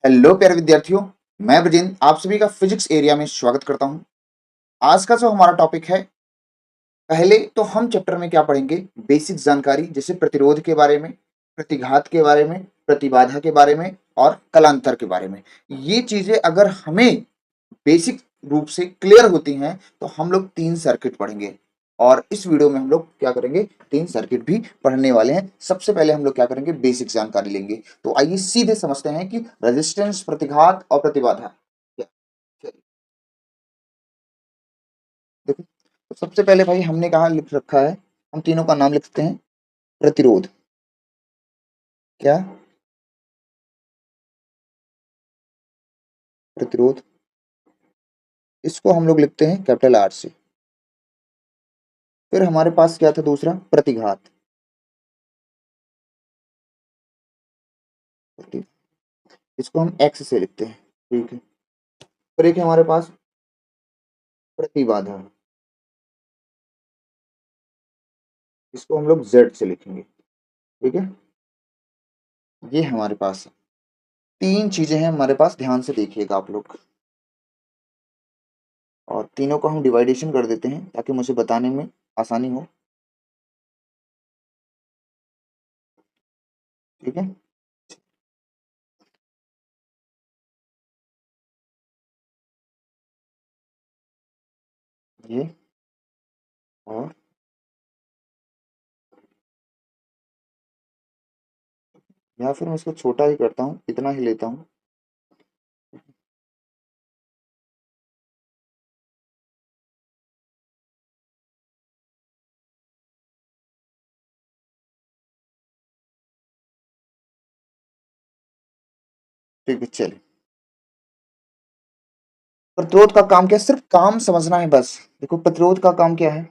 Hello प्यारे विद्यार्थियों। मैं ब्रजेंद्र आप सभी का फिजिक्स एरिया में स्वागत करता हूं। आज का जो हमारा टॉपिक है, पहले तो हम चैप्टर में क्या पढ़ेंगे, बेसिक जानकारी जैसे प्रतिरोध के बारे में, प्रतिघात के बारे में, प्रतिबाधा के बारे में और कलांतर के बारे में। ये चीजें अगर हमें बेसिक रूप से क्लियर होती हैं तो हम लोग 3 सर्किट पढ़ेंगे। और इस वीडियो में हम लोग क्या करेंगे, 3 सर्किट भी पढ़ने वाले हैं। सबसे पहले हम लोग क्या करेंगे, बेसिक जानकारी लेंगे। तो आइए सीधे समझते हैं कि रेजिस्टेंस, प्रतिघात और प्रतिबाधा क्या। चलिए, देखो, तो सबसे पहले भाई हमने कहा लिख रखा है, हम तीनों का नाम लिखते हैं। प्रतिरोध क्या, प्रतिरोध, इसको हम लोग लिखते हैं कैपिटल आर से। फिर हमारे पास क्या था दूसरा, प्रतिघात। इसको हम एक्स से लिखते हैं, ठीक है। फिर एक है हमारे पास प्रतिबाधा, इसको हम लोग जेड से लिखेंगे, ठीक है। ये हमारे पास 3 चीजें हैं हमारे पास, ध्यान से देखिएगा आप लोग। और तीनों को हम डिवाइडेशन कर देते हैं ताकि मुझे बताने में आसानी हो, ठीक है। ये और या फिर मैं इसको छोटा ही करता हूँ, इतना ही लेता हूँ। ठीक है, चलिए। प्रतिरोध का काम क्या है, सिर्फ काम समझना है बस। देखो प्रतिरोध का काम क्या है,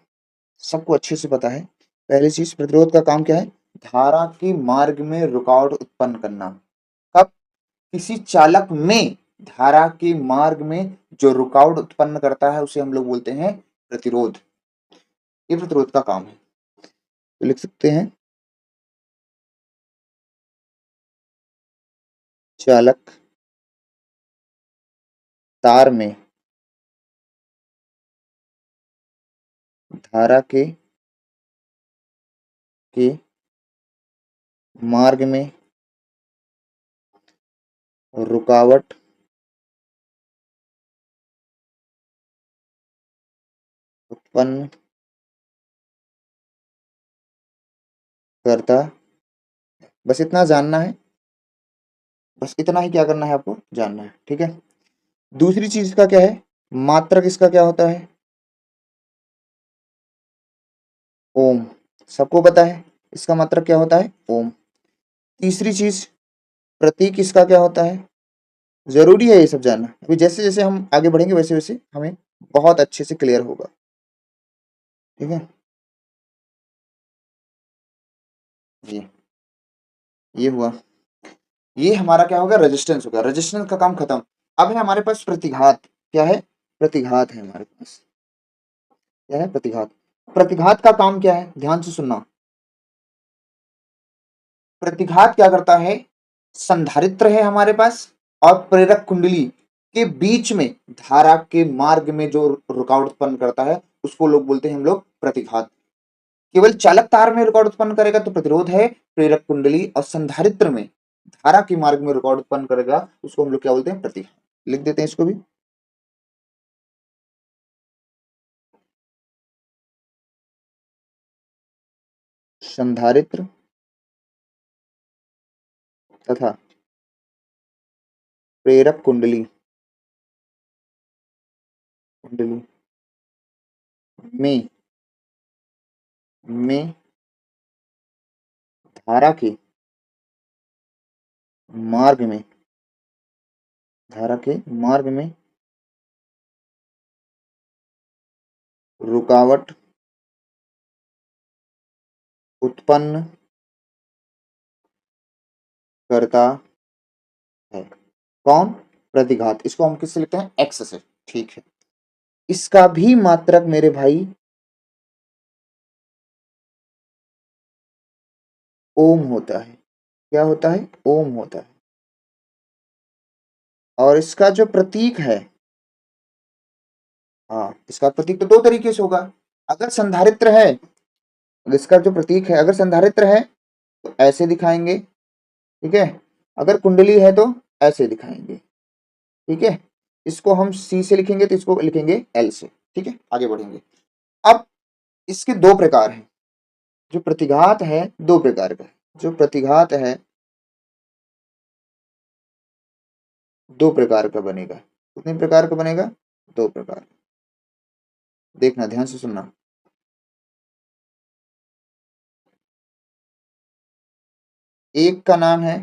सबको अच्छे से पता है। पहली चीज, प्रतिरोध का काम क्या है, धारा के मार्ग में रुकावट उत्पन्न करना। कब, किसी चालक में धारा के मार्ग में जो रुकावट उत्पन्न करता है उसे हम लोग बोलते हैं प्रतिरोध। ये प्रतिरोध का काम है। तो लिख सकते हैं, चालक तार में धारा के मार्ग में रुकावट उत्पन्न करता, बस इतना जानना है। बस इतना ही क्या करना है आपको, जानना है, ठीक है। दूसरी चीज का क्या है, मात्रक इसका क्या होता है, ओम। सबको पता है इसका मात्रक क्या होता है, ओम। तीसरी चीज, प्रतीक इसका क्या होता है। जरूरी है ये सब जानना, अभी जैसे जैसे हम आगे बढ़ेंगे वैसे वैसे हमें बहुत अच्छे से क्लियर होगा, ठीक है। ये ये हुआ, ये हमारा क्या होगा, रेजिस्टेंस होगा। रेजिस्टेंस का काम खत्म। अब है हमारे पास प्रतिघात। क्या है, प्रतिघात है हमारे पास। क्या है, प्रतिघात। प्रतिघात का काम क्या है, ध्यान से सुनना। प्रतिघात क्या करता है, संधारित्र है हमारे पास और प्रेरक कुंडली के बीच में धारा के मार्ग में जो रुकावट उत्पन्न करता है उसको लोग बोलते हैं हम लोग प्रतिघात। केवल चालक तार में रुकावट उत्पन्न करेगा तो प्रतिरोध है। प्रेरक कुंडली और संधारित्र में धारा के मार्ग में रुकावट उत्पन्न करेगा उसको हम लोग क्या बोलते हैं, प्रतिघात। लिख देते हैं इसको भी। संधारित्र तथा प्रेरक कुंडली कुंडली में में धारा के मार्ग में धारा के मार्ग में रुकावट उत्पन्न करता है। कौन, प्रतिघात। इसको हम किससे लिखते हैं, एक्स से, ठीक है। इसका भी मात्रक मेरे भाई ओम होता है। क्या होता है, ओम होता है। और इसका जो प्रतीक है, हाँ इसका प्रतीक तो दो तरीके से होगा। अगर संधारित्र है, इसका जो प्रतीक है अगर संधारित्र है तो ऐसे दिखाएंगे, ठीक है। अगर कुंडली है तो ऐसे दिखाएंगे, ठीक है। इसको हम सी से लिखेंगे तो इसको लिखेंगे एल से, ठीक है। आगे बढ़ेंगे। अब इसके दो प्रकार हैं, जो प्रतिघात है दो प्रकार का है। जो प्रतिघात है दो प्रकार का बनेगा। कितने प्रकार का बनेगा? दो प्रकार। देखना, ध्यान से सुनना। एक का नाम है,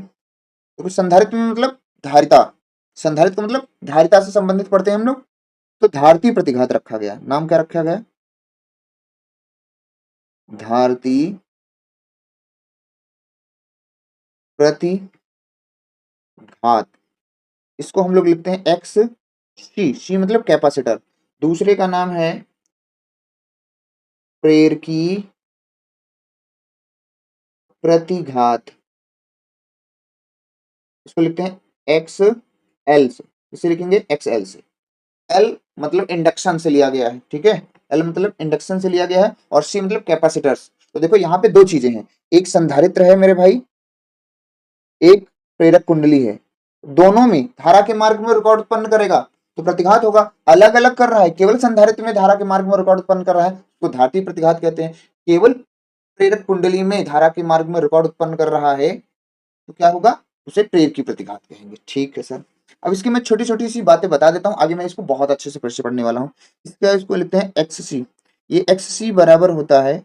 तो संधारित्र में मतलब धारिता, संधारित्र का मतलब धारिता से संबंधित पढ़ते हैं हम लोग, तो धारती प्रतिघात रखा गया। नाम क्या रखा गया? धारती प्रतिघात। इसको हम लोग लिखते हैं एक्स सी। सी मतलब कैपेसिटर। दूसरे का नाम है प्रेरकी प्रतिघात। इसको लिखते हैं एक्स एल से। इसे लिखेंगे एक्स एल से। एल मतलब इंडक्शन से लिया गया है, ठीक है। एल मतलब इंडक्शन से लिया गया है और सी मतलब कैपेसिटर्स। तो देखो यहाँ पे दो चीजें हैं, एक संधारित्र है मेरे भाई, एक प्रेरक कुंडली है। दोनों में धारा के मार्ग में रिकॉर्ड उत्पन्न करेगा तो प्रतिघात होगा। अलग अलग कर रहा है, केवल संधारित्र में धारा के मार्ग में रिकॉर्ड उत्पन्न कर रहा है तो धारती प्रतिघात कहते हैं। केवल प्रेरक कुंडली में धारा के मार्ग में रिकॉर्ड उत्पन्न कर रहा है तो क्या होगा? उसे प्रेरक की प्रतिघात कहेंगे, ठीक है सर। अब इसकी मैं छोटी छोटी सी बातें बता देता हूँ, आगे मैं इसको बहुत अच्छे से फिर से पढ़ने वाला हूँ। इसको लिखते हैं एक्स सी। ये एक्स सी बराबर होता है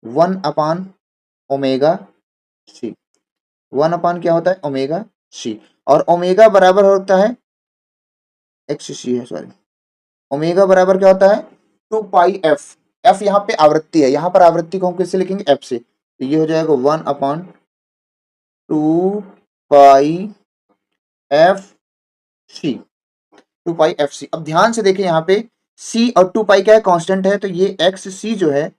1/ओमेगा सी। 1 क्या होता है? Omega c. और ओमेगा बराबर होता है, एक्स सी है सॉरी, ओमेगा बराबर क्या होता है? 2 पाई एफ। एफ यहाँ पे आवृत्ति है, यहाँ पर आवृत्ति को हम किससे लिखेंगे? एफ से। तो ये हो जाएगा 1/2 पाई एफ सी। 2 पाई एफ सी। अब ध्यान से देखिए यहाँ पे सी और 2 पाई क्या है? कांस्टेंट है। तो ये एक्स सी जो है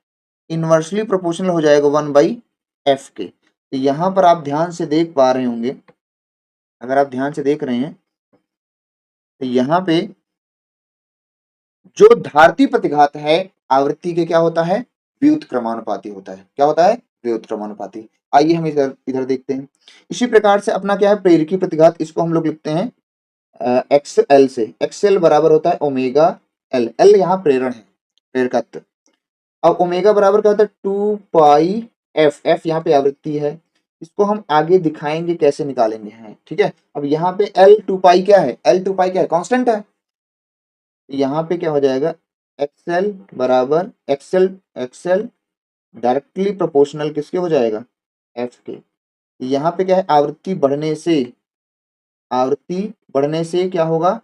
इनवर्सली प्रोपोर्शनल हो जाएगा 1/एफ के। तो यहाँ पर आप ध्यान से देख पा रहे होंगे, अगर आप ध्यान से देख रहे हैं तो यहाँ पे जो धारती प्रतिघात है आवृत्ति के क्या होता है? व्युत्क्रमानुपाती होता है। क्या होता है? व्युत्क्रमानुपाती। आइए हम इधर इधर देखते हैं। इसी प्रकार से अपना क्या है? प्रेरकी प्रतिघात। इसको हम लोग लिखते हैं एक्स एल से। एक्स एल बराबर होता है ओमेगा एल। एल यहाँ प्रेरण है, प्रेरकत्व। अब ओमेगा बराबर क्या होता है? 2 पाई एफ। एफ यहाँ पे आवृत्ति है। इसको हम आगे दिखाएंगे कैसे निकालेंगे हैं, ठीक है। अब यहाँ पे एल 2 पाई क्या है? एल 2 पाई क्या है? कांस्टेंट है। यहाँ पे क्या हो जाएगा? एक्सएल बराबर एक्सएल, एक्सएल डायरेक्टली प्रोपोर्शनल किसके हो जाएगा? एफ के। यहाँ पे क्या है? आवृत्ति बढ़ने से, आवृत्ति बढ़ने से क्या होगा?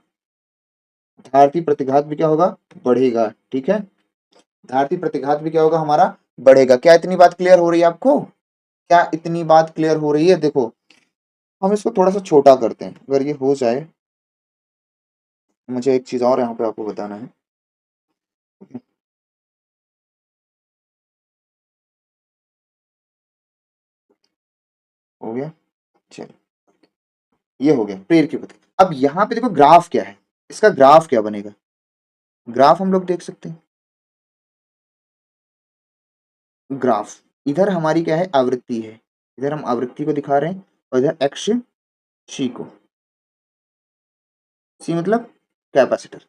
धारती प्रतिघात भी क्या होगा? बढ़ेगा, ठीक है। धारती प्रतिघात भी क्या होगा हमारा? बढ़ेगा। क्या इतनी बात क्लियर हो रही है आपको? क्या इतनी बात क्लियर हो रही है? देखो हम इसको थोड़ा सा छोटा करते हैं, अगर ये हो जाए। मुझे एक चीज और यहाँ पे आपको बताना है। हो गया, चलो ये हो गया प्रेर की पद्धति। अब यहाँ पे देखो ग्राफ क्या है, इसका ग्राफ क्या बनेगा? ग्राफ हम लोग देख सकते हैं। ग्राफ, इधर हमारी क्या है? आवृत्ति है। इधर हम आवृत्ति को दिखा रहे हैं और इधर एक्स सी को। सी मतलब कैपेसिटर।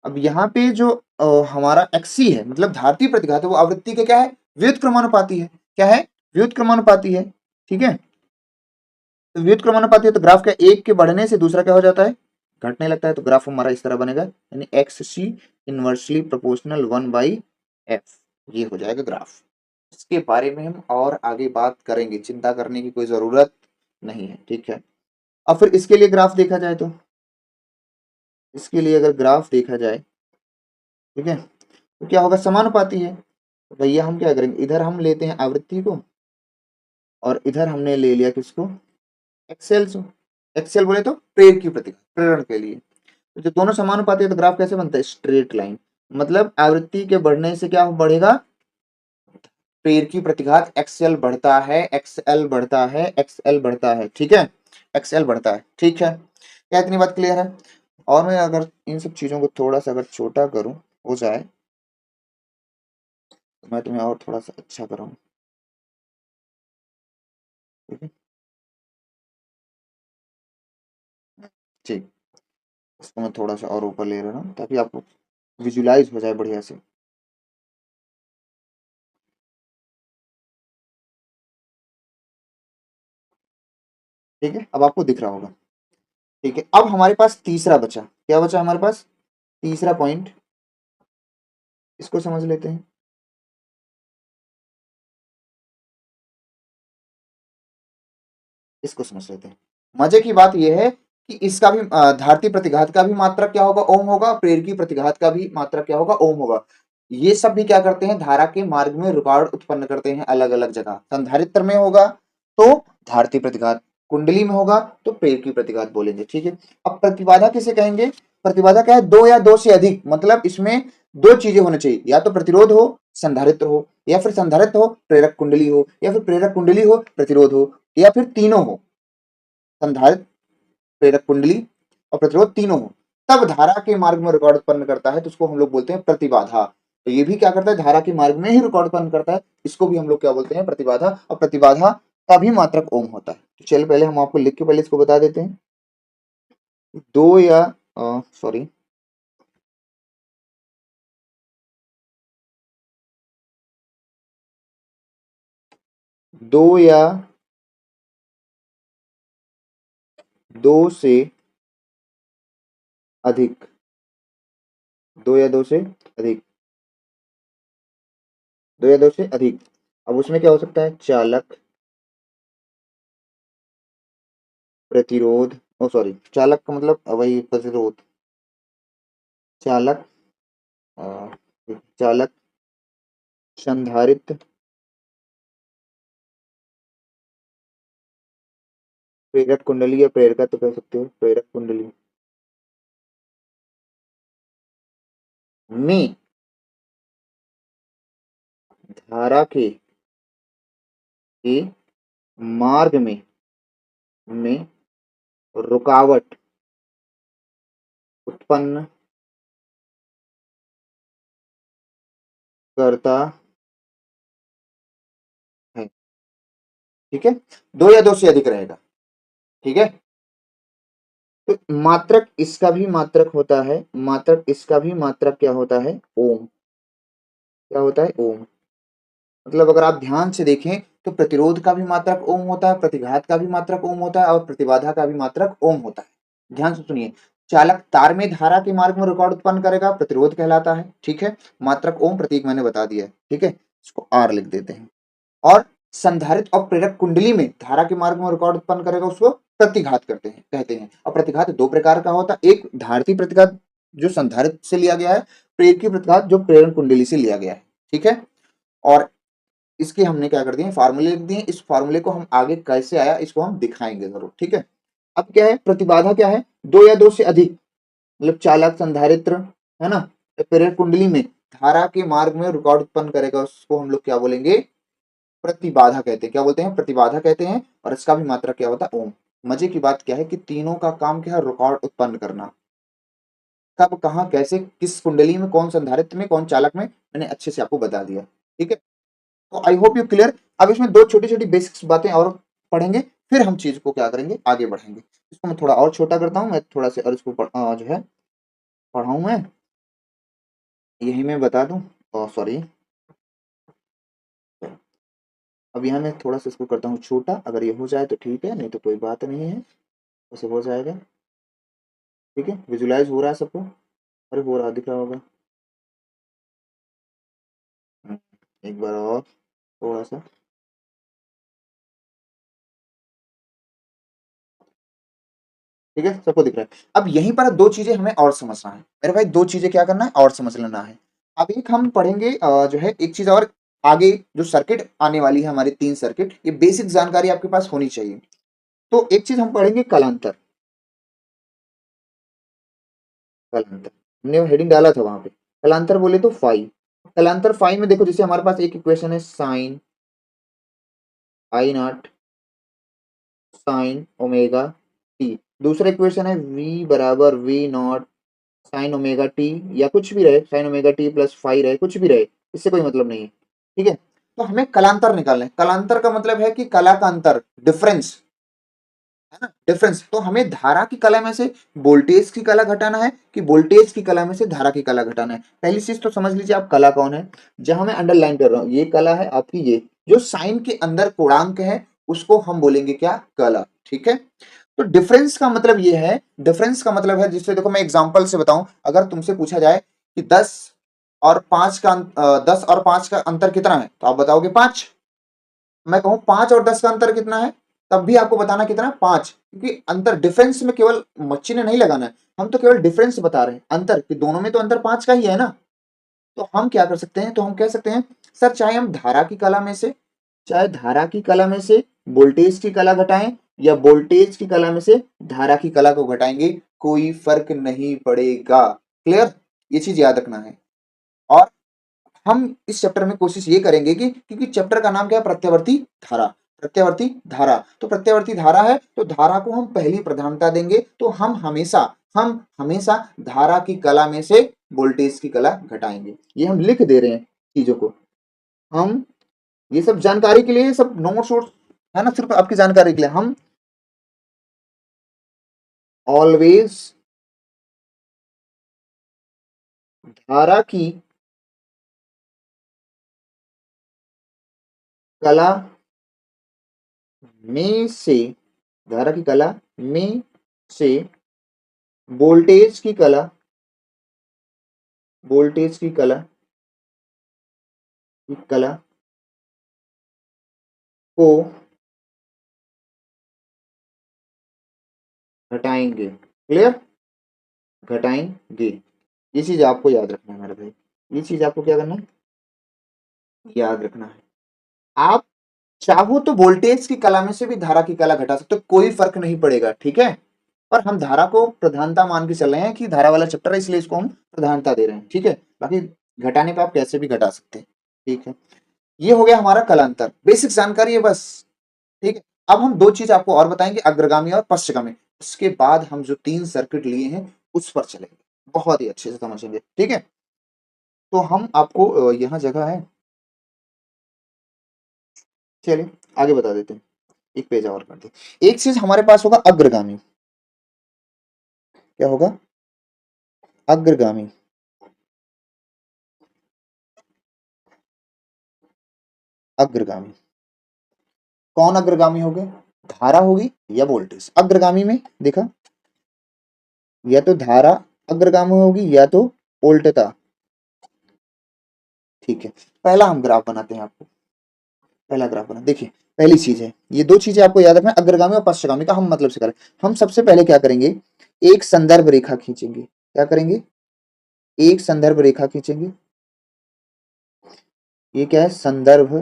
अब यहाँ पे जो हमारा एक्सी है मतलब धारती प्रतिघात है, वो आवृत्ति के क्या है? व्युत्क्रमानुपाती है। क्या है? व्युत्क्रमानुपाती है, ठीक है। तो व्युत्क्रमानुपाती है तो ग्राफ क्या? एक के बढ़ने से दूसरा क्या हो जाता है? घटने लगता है। तो ग्राफ हमारा इस तरह बनेगा, यानी एक्स सी इनवर्सली प्रोपोर्शनल 1/एफ। ये हो जाएगा ग्राफ। इसके बारे में हम और आगे बात करेंगे, चिंता करने की कोई जरूरत नहीं है, ठीक है। अब फिर इसके लिए ग्राफ देखा जाए तो, इसके लिए अगर ग्राफ देखा जाए, ठीक है, तो क्या होगा? समानुपाती है। तो भैया हम क्या करेंगे? इधर हम लेते हैं आवृत्ति को और इधर हमने ले लिया किसको? एक्सेल से। एक्सेल बोले तो प्रेर की प्रतिक्रिया, प्रेरण के लिए। तो जब दोनों समानुपाती है तो ग्राफ कैसे बनता है? Straight line. मतलब आवृत्ति के बढ़ने से क्या बढ़ेगा? प्रेर की प्रतिघात एक्सएल बढ़ता है, एक्सएल बढ़ता है, एक्सएल बढ़ता है, ठीक है। एक्सएल बढ़ता है, ठीक है। क्या इतनी बात क्लियर है? और मैं अगर इन सब चीज़ों को थोड़ा सा अगर छोटा करूँ हो जाए तो मैं तुम्हें और थोड़ा सा अच्छा कराऊँ। ठीक है, ठीक। इसको मैं थोड़ा सा और ऊपर ले रहा हूँ ताकि आपको विजुलाइज हो जाए बढ़िया से। ठीक है, अब आपको दिख रहा होगा। ठीक है, अब हमारे पास तीसरा बचा, क्या बचा हमारे पास? तीसरा पॉइंट, इसको समझ लेते हैं। इसको समझ लेते हैं। मजे की बात यह है कि इसका भी धारती प्रतिघात का भी मात्रक क्या होगा? ओम होगा। प्रेरकी प्रतिघात का भी मात्रक क्या होगा? ओम होगा। ये सब भी क्या करते हैं? धारा के मार्ग में रुकावट उत्पन्न करते हैं अलग अलग जगह। संधारित्र में होगा तो धारती प्रतिघात, कुंडली में होगा तो प्रेरकी प्रतिघात बोलेंगे। ठीक है, अब प्रतिबाधा किसे कहेंगे? प्रतिबाधा क्या है? दो या दो से अधिक, मतलब इसमें दो चीजें होनी चाहिए, या तो प्रतिरोध हो, संधारित्र हो, या फिर संधारित्र हो प्रेरक कुंडली हो, या फिर प्रेरक कुंडली हो प्रतिरोध हो, या फिर तीनों हो। संधारित्र, प्रेरक कुंडली और प्रतिरोध तीनों हो, तब धारा के मार्ग में रुकावट उत्पन्न करता है, तो उसको हम लोग बोलते हैं प्रतिबाधा। तो ये भी क्या करता है? धारा के मार्ग में ही रुकावट उत्पन्न करता है, इसको भी हम लोग क्या बोलते हैं? प्रतिबाधा। और प्रतिबाधा का भी मात्रक ओम होता है। तो चलिए पहले हम आपको लिख के पहले इसको बता देते हैं। दो या सॉरी, दो या दो से अधिक, दो या दो से अधिक, दो या दो से अधिक। अब उसमें क्या हो सकता है? चालक, प्रतिरोध, ओ सॉरी, चालक का मतलब वही प्रतिरोध, चालक, अ, चालक, संधारित्र, प्रेरक कुंडली, या प्रेरका तो कह सकते हो, प्रेरक कुंडली में धारा के मार्ग में रुकावट उत्पन्न करता है। ठीक है, दो या दो से अधिक रहेगा। ठीक है, तो मात्रक इसका भी मात्रक होता है, मात्रक इसका भी मात्रक क्या होता है? ओम। क्या होता है? ओम। मतलब अगर आप ध्यान से देखें तो प्रतिरोध का भी मात्रक ओम होता है, प्रतिघात का भी मात्रक ओम होता है, और प्रतिबाधा का भी मात्रक ओम होता है। ध्यान से सुनिए, चालक तार में धारा के मार्ग में रुकावट उत्पन्न करेगा, प्रतिरोध कहलाता है। ठीक है, मात्रक ओम, प्रतीक मैंने बता दिया है। ठीक है, इसको आर लिख देते हैं। और संधारित्र और प्रेरक कुंडली में धारा के मार्ग में रुकावट उत्पन्न करेगा, उसको प्रतिघात करते हैं, कहते हैं। और प्रतिघात दो प्रकार का होता है, एक धारती प्रतिघात जो संधारित्र से लिया गया है, प्रेरकी प्रतिघात जो प्रेरण कुंडली से लिया गया है। ठीक है, और इसके हमने क्या कर दिए? फार्मूले लिख दिए। इस फार्मूले को हम आगे कैसे आया इसको हम दिखाएंगे जरूर। ठीक है, अब क्या है? प्रतिबाधा क्या है? दो या दो से अधिक, मतलब चालक, संधारित्र, है ना, प्रेरक कुंडली में धारा के मार्ग में रुकावट उत्पन्न करेगा, उसको हम लोग क्या बोलेंगे? प्रतिबाधा कहते हैं। क्या बोलते हैं? प्रतिबाधा कहते हैं। और इसका भी मात्रा क्या होता है? ओम। मजे की बात क्या है कि तीनों का काम क्या है? रुकावट उत्पन्न करना। कब, कहाँ, कैसे, किस कुंडली में, कौन संधारित्र में, कौन चालक में, मैंने अच्छे से आपको बता दिया। ठीक है, तो आई होप यू क्लियर। अब इसमें दो छोटी छोटी बेसिक्स बातें और पढ़ेंगे, फिर हम चीज को क्या करेंगे? आगे बढ़ेंगे। इसको मैं थोड़ा और छोटा करता हूँ, मैं थोड़ा सा और इसको जो है पढ़ाऊँ मैं, यही मैं बता दूं। सॉरी, अब यहाँ मैं थोड़ा सा इसको करता हूँ छोटा, अगर ये हो जाए तो ठीक है, नहीं तो कोई बात नहीं है, वैसे हो जाएगा। ठीक है, विजुलाइज हो रहा है सबको? अरे हो रहा, दिख रहा होगा। हम्म, एक बार और थोड़ा सा। ठीक है, सबको दिख रहा है। अब यहीं पर दो चीजें हमें और समझना है मेरे भाई, दो चीजें क्या करना है? और समझ लेना है। अब एक हम पढ़ेंगे जो है एक चीज और, आगे जो सर्किट आने वाली है हमारी, तीन सर्किट, ये बेसिक जानकारी आपके पास होनी चाहिए। तो एक चीज हम पढ़ेंगे, कलांतर। कलांतर हमने हेडिंग डाला था वहां पे, कलांतर बोले तो फाई। कलांतर फाई में देखो, जैसे हमारे पास एक इक्वेशन है, sine I naught sine omega t. दूसरा इक्वेशन है v बराबर v naught sine omega t, या कुछ भी रहे, sine omega t plus phi रहे, कुछ भी रहे, इससे कोई मतलब नहीं है। ठीक है, तो हमें कलांतर निकालना है। कलांतर का मतलब है कि कला का अंतर, डिफरेंस, है ना, डिफरेंस। तो हमें धारा की कला में से वोल्टेज की कला घटाना है कि वोल्टेज की कला में से धारा की कला घटाना है। पहली चीज तो समझ लीजिए आप कला कौन है। जहां मैं अंडरलाइन कर रहा हूं, ये कला है आपकी, ये जो साइन के अंदर पूर्णांक है उसको हम बोलेंगे क्या, कला। ठीक है, तो डिफरेंस का मतलब ये है, डिफरेंस का मतलब है, जिससे देखो मैं एग्जांपल से बताऊं, अगर तुमसे पूछा जाए कि 10 और 5 का अंतर कितना है, तो आप बताओगे 5। मैं कहूं 5 और 10 का अंतर कितना है, तब भी आपको बताना कितना, 5, क्योंकि अंतर डिफरेंस में केवल मच्छी ने नहीं लगाना है, हम तो केवल डिफरेंस बता रहे हैं, अंतर कि दोनों में तो अंतर 5 का ही है ना। तो हम क्या कर सकते हैं, तो हम कह सकते हैं सर, चाहे हम धारा की कला में से, चाहे धारा की कला में से वोल्टेज की कला घटाएं, या वोल्टेज की कला में से धारा की कला को घटाएंगे, कोई फर्क नहीं पड़ेगा। क्लियर, ये चीज याद रखना है। और हम इस चैप्टर में कोशिश ये करेंगे कि, क्योंकि चैप्टर का नाम क्या है, प्रत्यावर्ती धारा। प्रत्यावर्ती धारा, तो प्रत्यावर्ती धारा है, तो धारा को हम पहली प्रधानता देंगे, तो हम हमेशा धारा की कला में से वोल्टेज की कला घटाएंगे। ये हम लिख दे रहे हैं चीजों को, हम ये सब जानकारी के लिए, सब नोट्स वोट्स है ना, सिर्फ आपकी जानकारी के लिए। हम ऑलवेज धारा की कला में से, धारा की कला में से वोल्टेज की कला, वोल्टेज की कला, की कला को घटाएंगे। क्लियर, घटाएंगे। ये चीज आपको याद रखना है मेरे भाई, ये चीज आपको क्या करना है, याद रखना है। आप चाहो तो वोल्टेज की कला में से भी धारा की कला घटा सकते हो, कोई फर्क नहीं पड़ेगा। ठीक है, पर हम धारा को प्रधानता मान के चल रहे हैं कि धारा वाला चैप्टर है, इसलिए इसको हम प्रधानता दे रहे हैं। ठीक है, बाकी घटाने पे आप कैसे भी घटा सकते हैं। ठीक है, ये हो गया हमारा कलांतर, बेसिक जानकारी है बस। ठीक है, अब हम दो चीज आपको और बताएंगे, अग्रगामी और पश्चगामी। उसके बाद हम जो 3 सर्किट लिए हैं उस पर चलेंगे, बहुत ही अच्छे से समझेंगे। ठीक है, तो हम आपको यहाँ जगह है, चलिए आगे बता देते हैं, एक पेज और कर दे। एक चीज हमारे पास होगा अग्रगामी, क्या होगा, अग्रगामी। अग्रगामी कौन अग्रगामी हो गए, धारा होगी या वोल्टेज। अग्रगामी में देखा, या तो धारा अग्रगामी होगी या तो उल्टता। ठीक है, पहला हम ग्राफ बनाते हैं आपको, पहला ग्राफ बना, देखिए पहली चीज है, ये दो चीजें आपको याद रखना, अग्रगामी और पश्चगामी का हम मतलब से करें। हम सबसे पहले क्या करेंगे, एक संदर्भ रेखा खींचेंगे। क्या करेंगे, एक संदर्भ रेखा खींचेंगे। ये क्या है, संदर्भ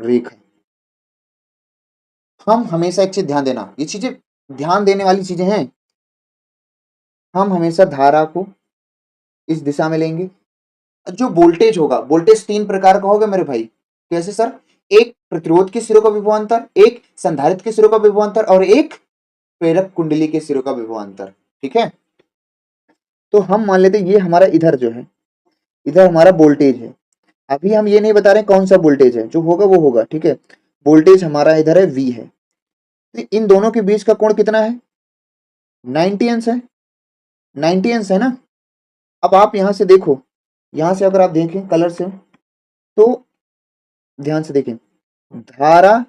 रेखा। हम हमेशा एक चीज ध्यान देना, ये चीजें ध्यान देने वाली चीजें हैं। हम हमेशा धारा को इस दिशा में लेंगे। जो वोल्टेज होगा, वोल्टेज 3 प्रकार का होगा मेरे भाई। कैसे सर, एक प्रतिरोध के सिरों का विभवांतर, एक संधारित्र के सिरों का विभवांतर, और एक प्रेरक कुंडली के सिरों का विभवांतर। ठीक है, तो हम मान लेते हैं ये हमारा इधर जो है, इधर हमारा वोल्टेज है। अभी हम ये नहीं बता रहे कौन सा वोल्टेज है, जो होगा वो होगा। ठीक है, वोल्टेज हमारा इधर है V है, तो इन दोनों के बीच का कोण कितना है, 90 अंश है, 90 अंश है ना। अब आप यहां से देखो, यहां से अगर आप देखें कलर से, तो ध्यान से देखें, धारा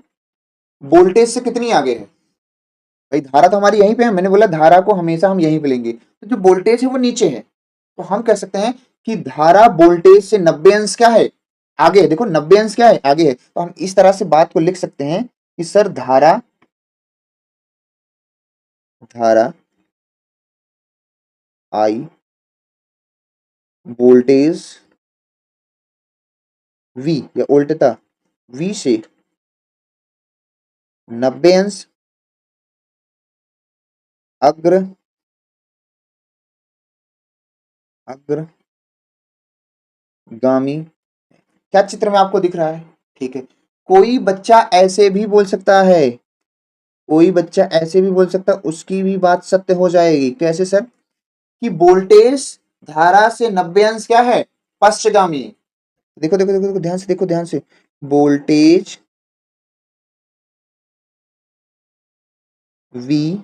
वोल्टेज से कितनी आगे है, भाई धारा तो हमारी यहीं पे है, मैंने बोला धारा को हमेशा हम यहीं पे लेंगे, तो जो वोल्टेज है वो नीचे है। तो हम कह सकते हैं कि धारा वोल्टेज से 90 अंश क्या है, आगे है। देखो 90 अंश क्या है, आगे है। तो हम इस तरह से बात को लिख सकते हैं कि सर धारा, धारा आई वोल्टेज V, या उल्टता V से 90 अंश अग्र, अग्रगामी। क्या चित्र में आपको दिख रहा है, ठीक है। कोई बच्चा ऐसे भी बोल सकता है, कोई बच्चा ऐसे भी बोल सकता है, उसकी भी बात सत्य हो जाएगी। कैसे सर? कि वोल्टेज धारा से 90 अंश क्या है? पश्चगामी। देखो देखो देखो देखो, ध्यान से देखो, ध्यान से। वोल्टेज V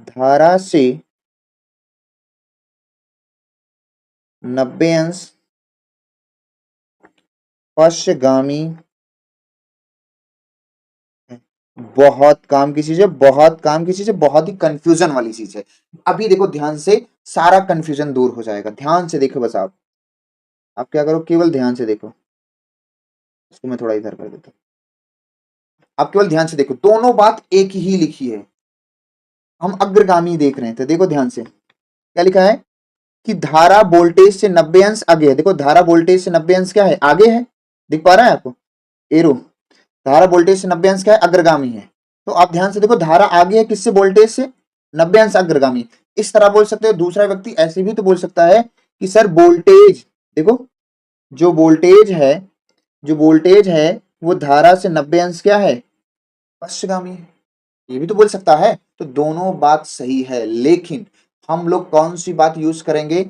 धारा से 90 अंश पश्चगामी। बहुत काम की चीज है, बहुत काम की चीज है, बहुत ही कंफ्यूजन वाली चीज है। अभी देखो ध्यान से, सारा कंफ्यूजन दूर हो जाएगा। ध्यान से देखो बस। आप क्या करो, केवल ध्यान से देखो। इसको मैं थोड़ा इधर कर देता हूं। आप केवल ध्यान से देखो, दोनों बात एक ही लिखी है। हम अग्रगामी देख रहे थे, देखो ध्यान से क्या लिखा है कि धारा वोल्टेज से 90 अंश आगे है। देखो धारा वोल्टेज से 90 अंश क्या है? आगे है। दिख पा रहा है आपको? एरो। धारा वोल्टेज से 90 अंश क्या है? अग्रगामी है। तो आप ध्यान से देखो, धारा आगे है किससे? वोल्टेज से 90 अंश अग्रगामी। इस तरह बोल सकते हो। दूसरा व्यक्ति ऐसे भी तो बोल सकता है कि सर वोल्टेज, देखो जो वोल्टेज है, जो वोल्टेज है वो धारा से 90 अंश क्या है? पश्चगामी है। ये भी तो बोल सकता है। तो दोनों बात सही है, लेकिन हम लोग कौन सी बात यूज करेंगे?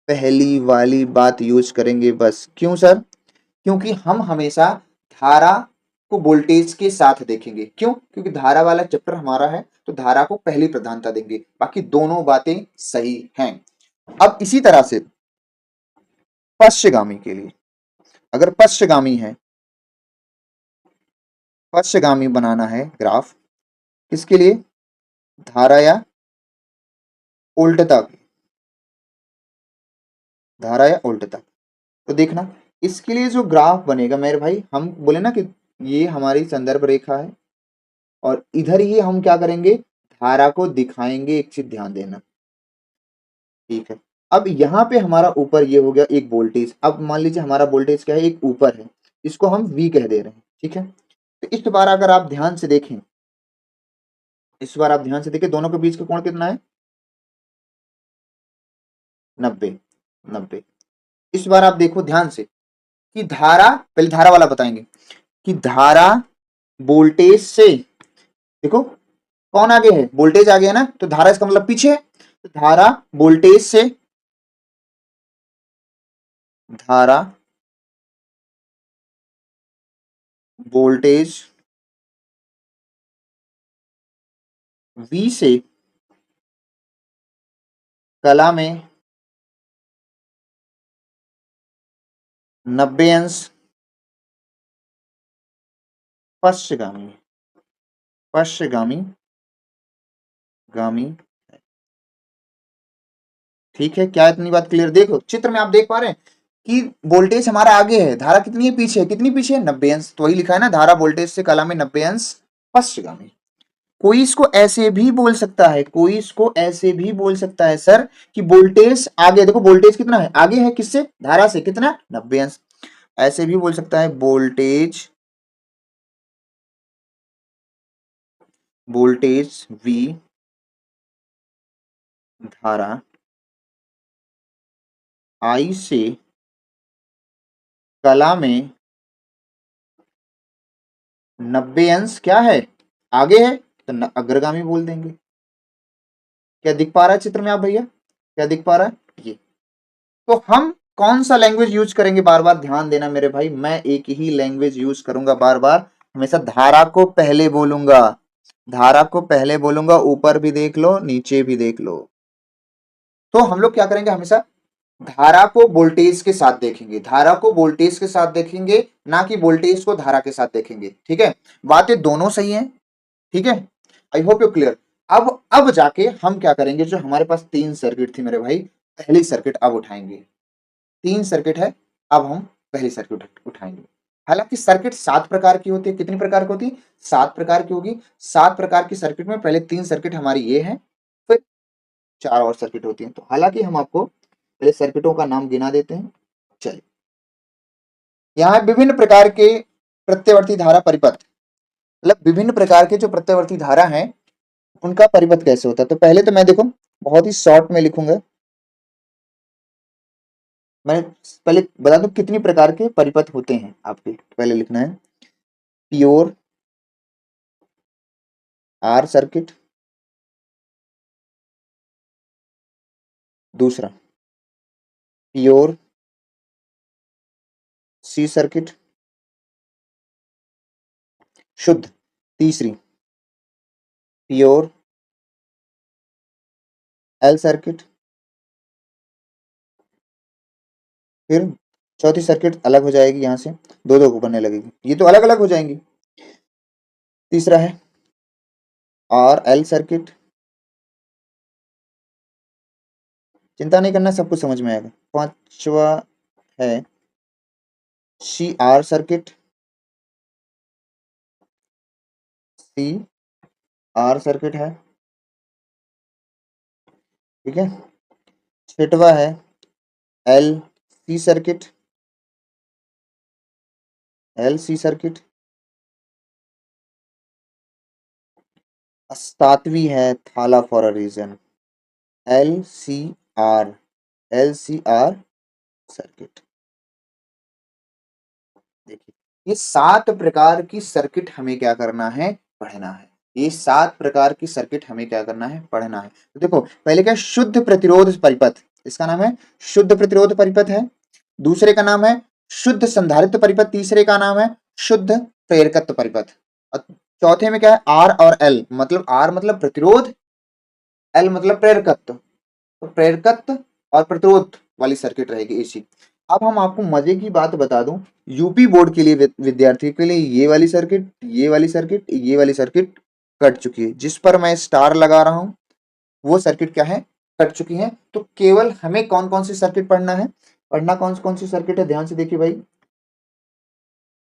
पहली वाली बात यूज करेंगे बस। क्यों सर? क्योंकि हम हमेशा धारा को वोल्टेज के साथ देखेंगे। क्यों? क्योंकि धारा वाला चैप्टर हमारा है, तो धारा को पहली प्रधानता देंगे। बाकी दोनों बातें सही हैं। अब इसी तरह से पश्चगामी के लिए, अगर पश्चगामी है, पश्चगामी बनाना है ग्राफ, किसके लिए? धारा या उल्टता की, धारा या उल्टता। तो देखना, इसके लिए जो ग्राफ बनेगा मेरे भाई, हम बोले ना कि ये हमारी संदर्भ रेखा है, और इधर ही हम क्या करेंगे? धारा को दिखाएंगे। एक चीज ध्यान देना, ठीक है? अब यहाँ पे हमारा ऊपर ये हो गया एक वोल्टेज। अब मान लीजिए हमारा वोल्टेज क्या है? एक ऊपर है, इसको हम V कह दे रहे हैं, ठीक है? तो इस बार अगर आप ध्यान से देखें, इस बार आप ध्यान से देखें, दोनों के बीच का कोण कितना है? 90। 90। इस बार आप देखो ध्यान से कि धारा, पहले धारा वाला बताएंगे कि धारा वोल्टेज से, देखो कौन आगे है? वोल्टेज आगे है ना, तो धारा इसका मतलब पीछे है। तो धारा वोल्टेज से, धारा वोल्टेज V से कला में 90 अंश पश्चगामी, पश्चगामी गामी। ठीक है? क्या इतनी बात क्लियर? देखो चित्र में आप देख पा रहे हैं कि वोल्टेज हमारा आगे है, धारा कितनी है? पीछे है। कितनी पीछे है? 90 अंश। तो वही लिखा है ना, धारा वोल्टेज से कला में 90 अंश पश्चगामी। कोई इसको ऐसे भी बोल सकता है, कोई इसको ऐसे भी बोल सकता है सर कि वोल्टेज आगे, देखो वोल्टेज कितना है? आगे है किससे? धारा से। कितना? 90 अंश। ऐसे भी बोल सकता है वोल्टेज, वोल्टेज V धारा I से कला में 90 अंश क्या है? आगे है, तो अग्रगामी बोल देंगे। क्या दिख पा रहा है चित्र में आप भैया? क्या दिख पा रहा है ये? तो हम कौन सा लैंग्वेज यूज करेंगे? बार बार ध्यान देना मेरे भाई, मैं एक ही लैंग्वेज यूज करूंगा बार बार। हमेशा धारा को पहले बोलूंगा, धारा को पहले बोलूंगा। ऊपर भी देख लो, नीचे भी देख लो। तो हम लोग क्या करेंगे? हमेशा धारा को वोल्टेज के साथ देखेंगे, धारा को वोल्टेज के साथ देखेंगे, ना कि वोल्टेज को धारा के साथ देखेंगे। ठीक है? बातें दोनों सही हैं। ठीक है? I hope you clear. अब जाके हम क्या करेंगे? जो हमारे पास 3 सर्किट थी मेरे भाई, पहली सर्किट अब उठाएंगे। 3 सर्किट है, अब हम पहली सर्किट उठाएंगे। हालांकि सर्किट 7 प्रकार की होती है। कितनी प्रकार की होती है? 7 प्रकार की होगी। 7 प्रकार की सर्किट में पहले 3 सर्किट हमारी ये है, फिर 4 और सर्किट होती है। तो हालांकि हम आपको पहले सर्किटों का नाम गिना देते हैं। चलिए, यहाँ विभिन्न प्रकार के प्रत्यवर्ती धारा परिपथ, मतलब विभिन्न प्रकार के जो प्रत्यवर्ती धारा हैं उनका परिपथ कैसे होता है। तो पहले तो मैं देखो बहुत ही शॉर्ट में लिखूंगा। मैं पहले बता दूं कितनी प्रकार के परिपथ होते हैं। आपके पहले लिखना है प्योर आर सर्किट, दूसरा प्योर सी सर्किट, शुद्ध, तीसरी प्योर एल सर्किट, फिर चौथी सर्किट अलग हो जाएगी, यहाँ से दो दो को बनने लगेगी, ये तो अलग अलग हो जाएंगी। तीसरा है आर एल सर्किट, चिंता नहीं करना, सब कुछ समझ में आएगा। पांचवा है C R circuit, C R circuit है, ठीक है। छठवा है L C circuit, L C circuit. सातवीं है Thala for a reason, L C R, L C R circuit. देखिए, ये 7 प्रकार की सर्किट हमें क्या करना है, पढ़ना है। ये 7 प्रकार की सर्किट हमें क्या करना है, पढ़ना है। तो देखो, पहले क्या, शुद्ध प्रतिरोध परिपथ, इसका नाम है शुद्ध प्रतिरोध परिपथ है। दूसरे का नाम है शुद्ध संधारित्र परिपथ, तीसरे का नाम है शुद्ध प्रेरकत्व परिपथ, और चौथे में क्या है, आर और एल, मतलब आर मतलब प्रतिरोध, एल मतलब प्रेरकत्व। तो प्रेरकत्व और प्रतिरोध वाली सर्किट रहेगी एसी। अब हम आपको मजे की बात बता दूं, यूपी बोर्ड के लिए विद्यार्थियों के लिए ये वाली सर्किट, ये वाली सर्किट, ये वाली सर्किट कट चुकी है, जिस पर मैं स्टार लगा रहा हूं वो सर्किट क्या है, कट चुकी है। तो केवल हमें कौन कौन सी सर्किट पढ़ना है, पढ़ना कौन कौन सी सर्किट है, ध्यान से देखिए भाई।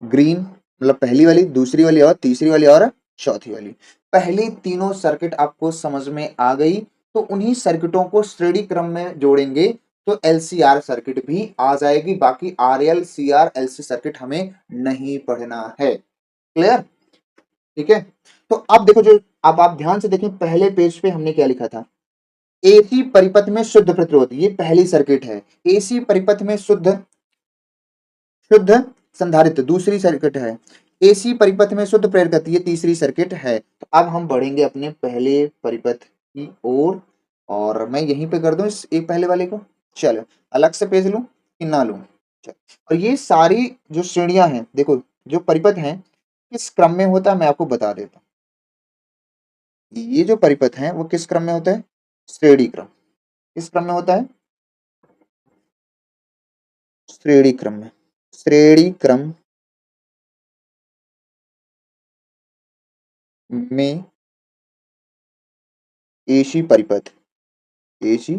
ग्रीन मतलब पहली वाली, दूसरी वाली और तीसरी वाली और चौथी वाली, पहली तीनों सर्किट आपको समझ में आ गई। तो उन्हीं सर्किटों को श्रेणी क्रम में जोड़ेंगे तो एलसीआर सर्किट भी आ जाएगी, बाकी आरएल सीआर एलसी सर्किट हमें नहीं पढ़ना है। क्लियर, ठीक है। तो अब देखो, जो अब आप ध्यान से देखें, पहले पेज पे हमने क्या लिखा था, एसी परिपथ में शुद्ध प्रतिरोध, ये पहली सर्किट है। एसी परिपथ में शुद्ध शुद्ध संधारित्र दूसरी सर्किट है। एसी परिपथ में शुद्ध प्रेरकत्व ये तीसरी सर्किट है। तो अब हम बढ़ेंगे अपने पहले परिपथ की ओर, और मैं यहीं पे कर दूं इस एक पहले वाले को, चलो अलग से पेज लूं कि ना लूं, चलो। और ये सारी जो श्रेणियां हैं, देखो जो परिपथ हैं किस क्रम में होता है मैं आपको बता देता हूँ। ये जो परिपथ है वो किस क्रम में होता है, श्रेणी क्रम। किस क्रम में होता है, श्रेणी क्रम में। श्रेणी क्रम में एसी परिपथ, एसी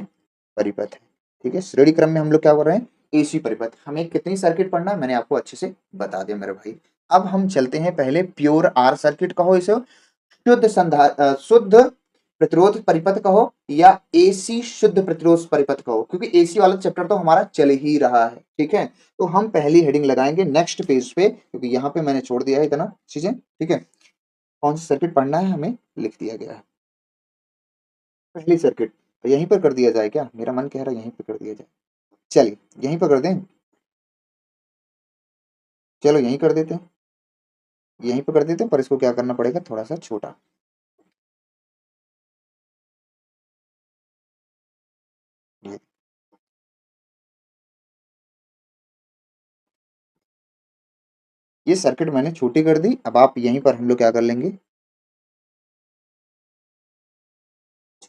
परिपथ है, ठीक है। श्रेणी क्रम में हम लोग क्या कर रहे हैं, एसी परिपथ। हमें कितनी सर्किट पढ़ना है मैंने आपको अच्छे से बता दिया मेरे भाई। अब हम चलते हैं पहले प्योर आर सर्किट कहो इसे, शुद्ध प्रतिरोध परिपथ कहो, या एसी शुद्ध प्रतिरोध परिपथ कहो, क्योंकि एसी वाला चैप्टर तो हमारा चल ही रहा है, ठीक है। तो हम पहली हेडिंग लगाएंगे नेक्स्ट पेज पे, क्योंकि यहाँ पे मैंने छोड़ दिया है इतना चीजें, ठीक है। कौन सी सर्किट पढ़ना है हमें लिख दिया गया है, पहली सर्किट। तो यहीं पर कर दिया जाए क्या, मेरा मन कह रहा है यहीं पर कर दिया जाए, चलिए यहीं पर कर दें, चलो यहीं कर देते हैं, यहीं पर कर देते हैं, पर इसको क्या करना पड़ेगा, थोड़ा सा छोटा। ये ये सर्किट मैंने छोटी कर दी। अब आप यहीं पर हम लोग क्या कर लेंगे,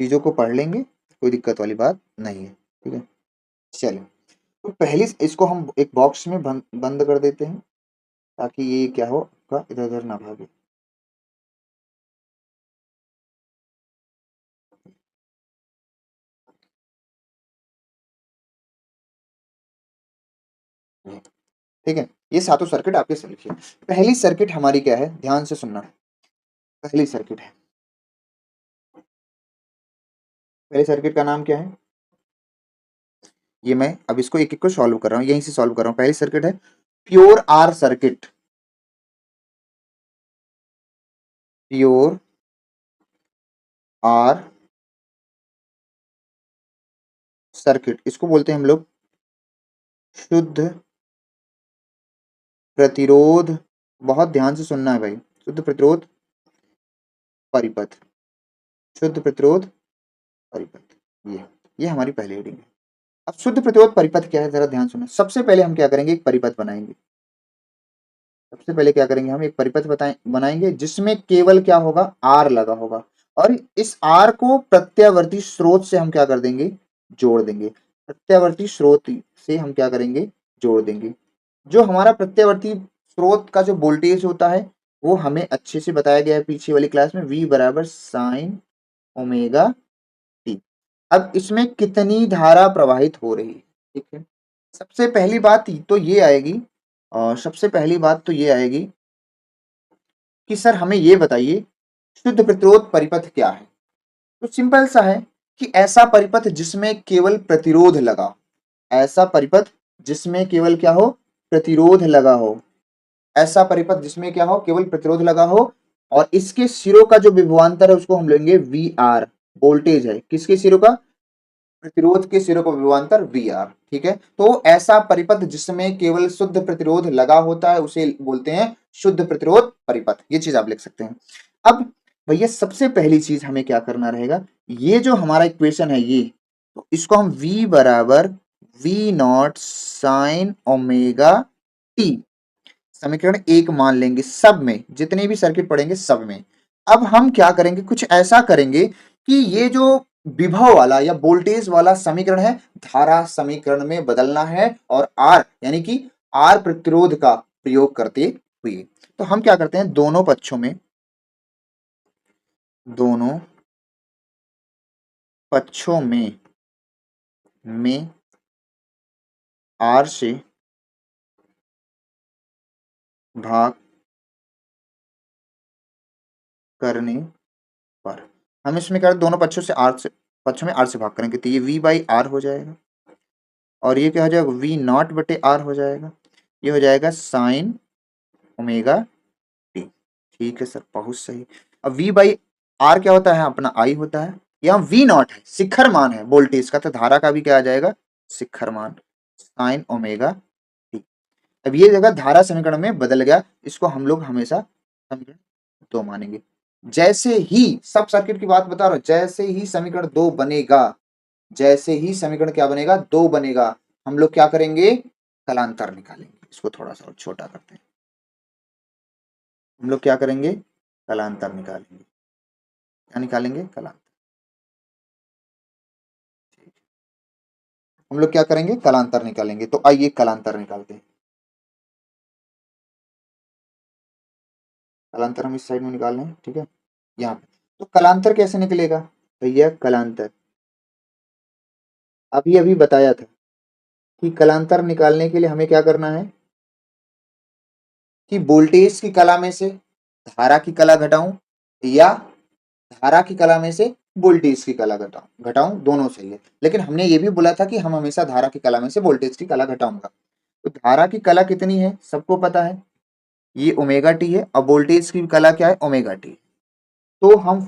चीजों को पढ़ लेंगे, कोई दिक्कत वाली बात नहीं है, ठीक है। चलिए, तो पहले इसको हम एक बॉक्स में बंद कर देते हैं, ताकि ये क्या हो आपका इधर उधर ना भागे। ठीक है, ये सातों सर्किट आपके से लिखिए। पहली सर्किट हमारी क्या है, ध्यान से सुनना। पहली सर्किट है, पहली सर्किट का नाम क्या है, ये मैं अब इसको एक एक को सॉल्व कर रहा हूँ, यहीं से सॉल्व कर रहा हूँ। पहली सर्किट है pure R circuit, pure R circuit, इसको बोलते हैं हम लोग शुद्ध प्रतिरोध। बहुत ध्यान से सुनना है भाई, शुद्ध प्रतिरोध परिपथ, शुद्ध प्रतिरोध परिपथ, ये हमारी पहली हेडिंग है। अब शुद्ध प्रतिरोध परिपथ क्या है, जरा ध्यान सुनो। सबसे पहले हम क्या करेंगे, एक परिपथ बनाएंगे। सबसे पहले क्या करेंगे, हम एक परिपथ बनाएंगे जिसमें केवल क्या होगा, आर लगा होगा, और इस आर को प्रत्यावर्ती स्रोत से हम क्या कर देंगे, जोड़ देंगे। प्रत्यावर्ती स्रोत से हम क्या करेंगे, जोड़ देंगे। जो हमारा प्रत्यावर्ती स्रोत का जो वोल्टेज होता है वो हमें अच्छे से बताया गया है पीछे वाली क्लास में, V बराबर साइन ओमेगा टी। अब इसमें कितनी धारा प्रवाहित हो रही है, ठीक है। सबसे पहली बात तो ये आएगी, और सबसे पहली बात तो ये आएगी कि सर हमें ये बताइए शुद्ध प्रतिरोध परिपथ क्या है। तो सिंपल सा है कि ऐसा परिपथ जिसमें केवल प्रतिरोध लगा हो, ऐसा परिपथ जिसमें केवल क्या हो, प्रतिरोध लगा हो, ऐसा परिपथ जिसमें क्या हो, केवल प्रतिरोध लगा हो, और इसके सिरों का जो विभवांतर है उसको हम लेंगे वी आर। वोल्टेज है किसके सिरों का, प्रतिरोध के सिरों का विभवांतर वी आर, ठीक है। तो ऐसा परिपथ जिसमें केवल शुद्ध प्रतिरोध लगा होता है उसे बोलते हैं शुद्ध प्रतिरोध परिपथ, ये चीज आप लिख सकते हैं। अब भैया सबसे पहली चीज हमें क्या करना रहेगा, ये जो हमारा इक्वेशन है ये, तो इसको हम v बराबर v naught sine omega t समीकरण एक मान लेंगे, सब में जितने भी सर्किट पढ़ेंगे सब में। अब हम क्या करेंगे, कुछ ऐसा करेंगे कि ये जो विभव वाला या वोल्टेज वाला समीकरण है धारा समीकरण में बदलना है, और आर यानी कि आर प्रतिरोध का प्रयोग करते हुए। तो हम क्या करते हैं, दोनों पक्षों में आर से भाग करने पर, हम इसमें क्या दोनों पक्षों में आर से भाग करेंगे, तो ये v बाई आर हो जाएगा, और ये क्या हो जाएगा, वी नॉट बटे आर हो जाएगा, ये हो जाएगा साइन ओमेगा टी। ठीक है सर, बहुत सही। अब v बाई आर क्या होता है, अपना आई होता है, यहाँ वी नॉट है शिखर मान है वोल्टेज का, तो धारा का भी क्या आ जाएगा, शिखर मान साइन ओमेगा टी। अब ये जगह धारा समीकरण में बदल गया, इसको हम लोग हमेशा समीकरण दो मानेंगे। जैसे ही, सब सर्किट की बात बता रहा हूं, जैसे ही समीकरण दो बनेगा, जैसे ही समीकरण क्या बनेगा, दो बनेगा, हम लोग क्या करेंगे, कलांतर निकालेंगे। इसको थोड़ा सा और छोटा करते हैं, हम लोग क्या करेंगे, कलांतर निकालेंगे। क्या निकालेंगे, कलांतर। हम लोग क्या करेंगे, कलांतर निकालेंगे। तो आइए कलांतर निकालते हैं। कलांतर हम इस साइड में निकाल रहे हैं, ठीक है, यहाँ पे। तो कलांतर कैसे निकलेगा भैया, कलांतर अभी अभी बताया था कि कलांतर निकालने के लिए हमें क्या करना है, कि वोल्टेज की कला में से धारा की कला घटाऊं, या धारा की कला में से वोल्टेज की कला घटाऊं, दोनों सही है। लेकिन हमने ये भी बोला था कि हम हमेशा धारा की कला में से वोल्टेज की कला घटाऊंगा। तो धारा की कला कितनी है, सबको पता है, ये ओमेगा टी है, और वोल्टेज की कला क्या है, ओमेगा टी। तो हम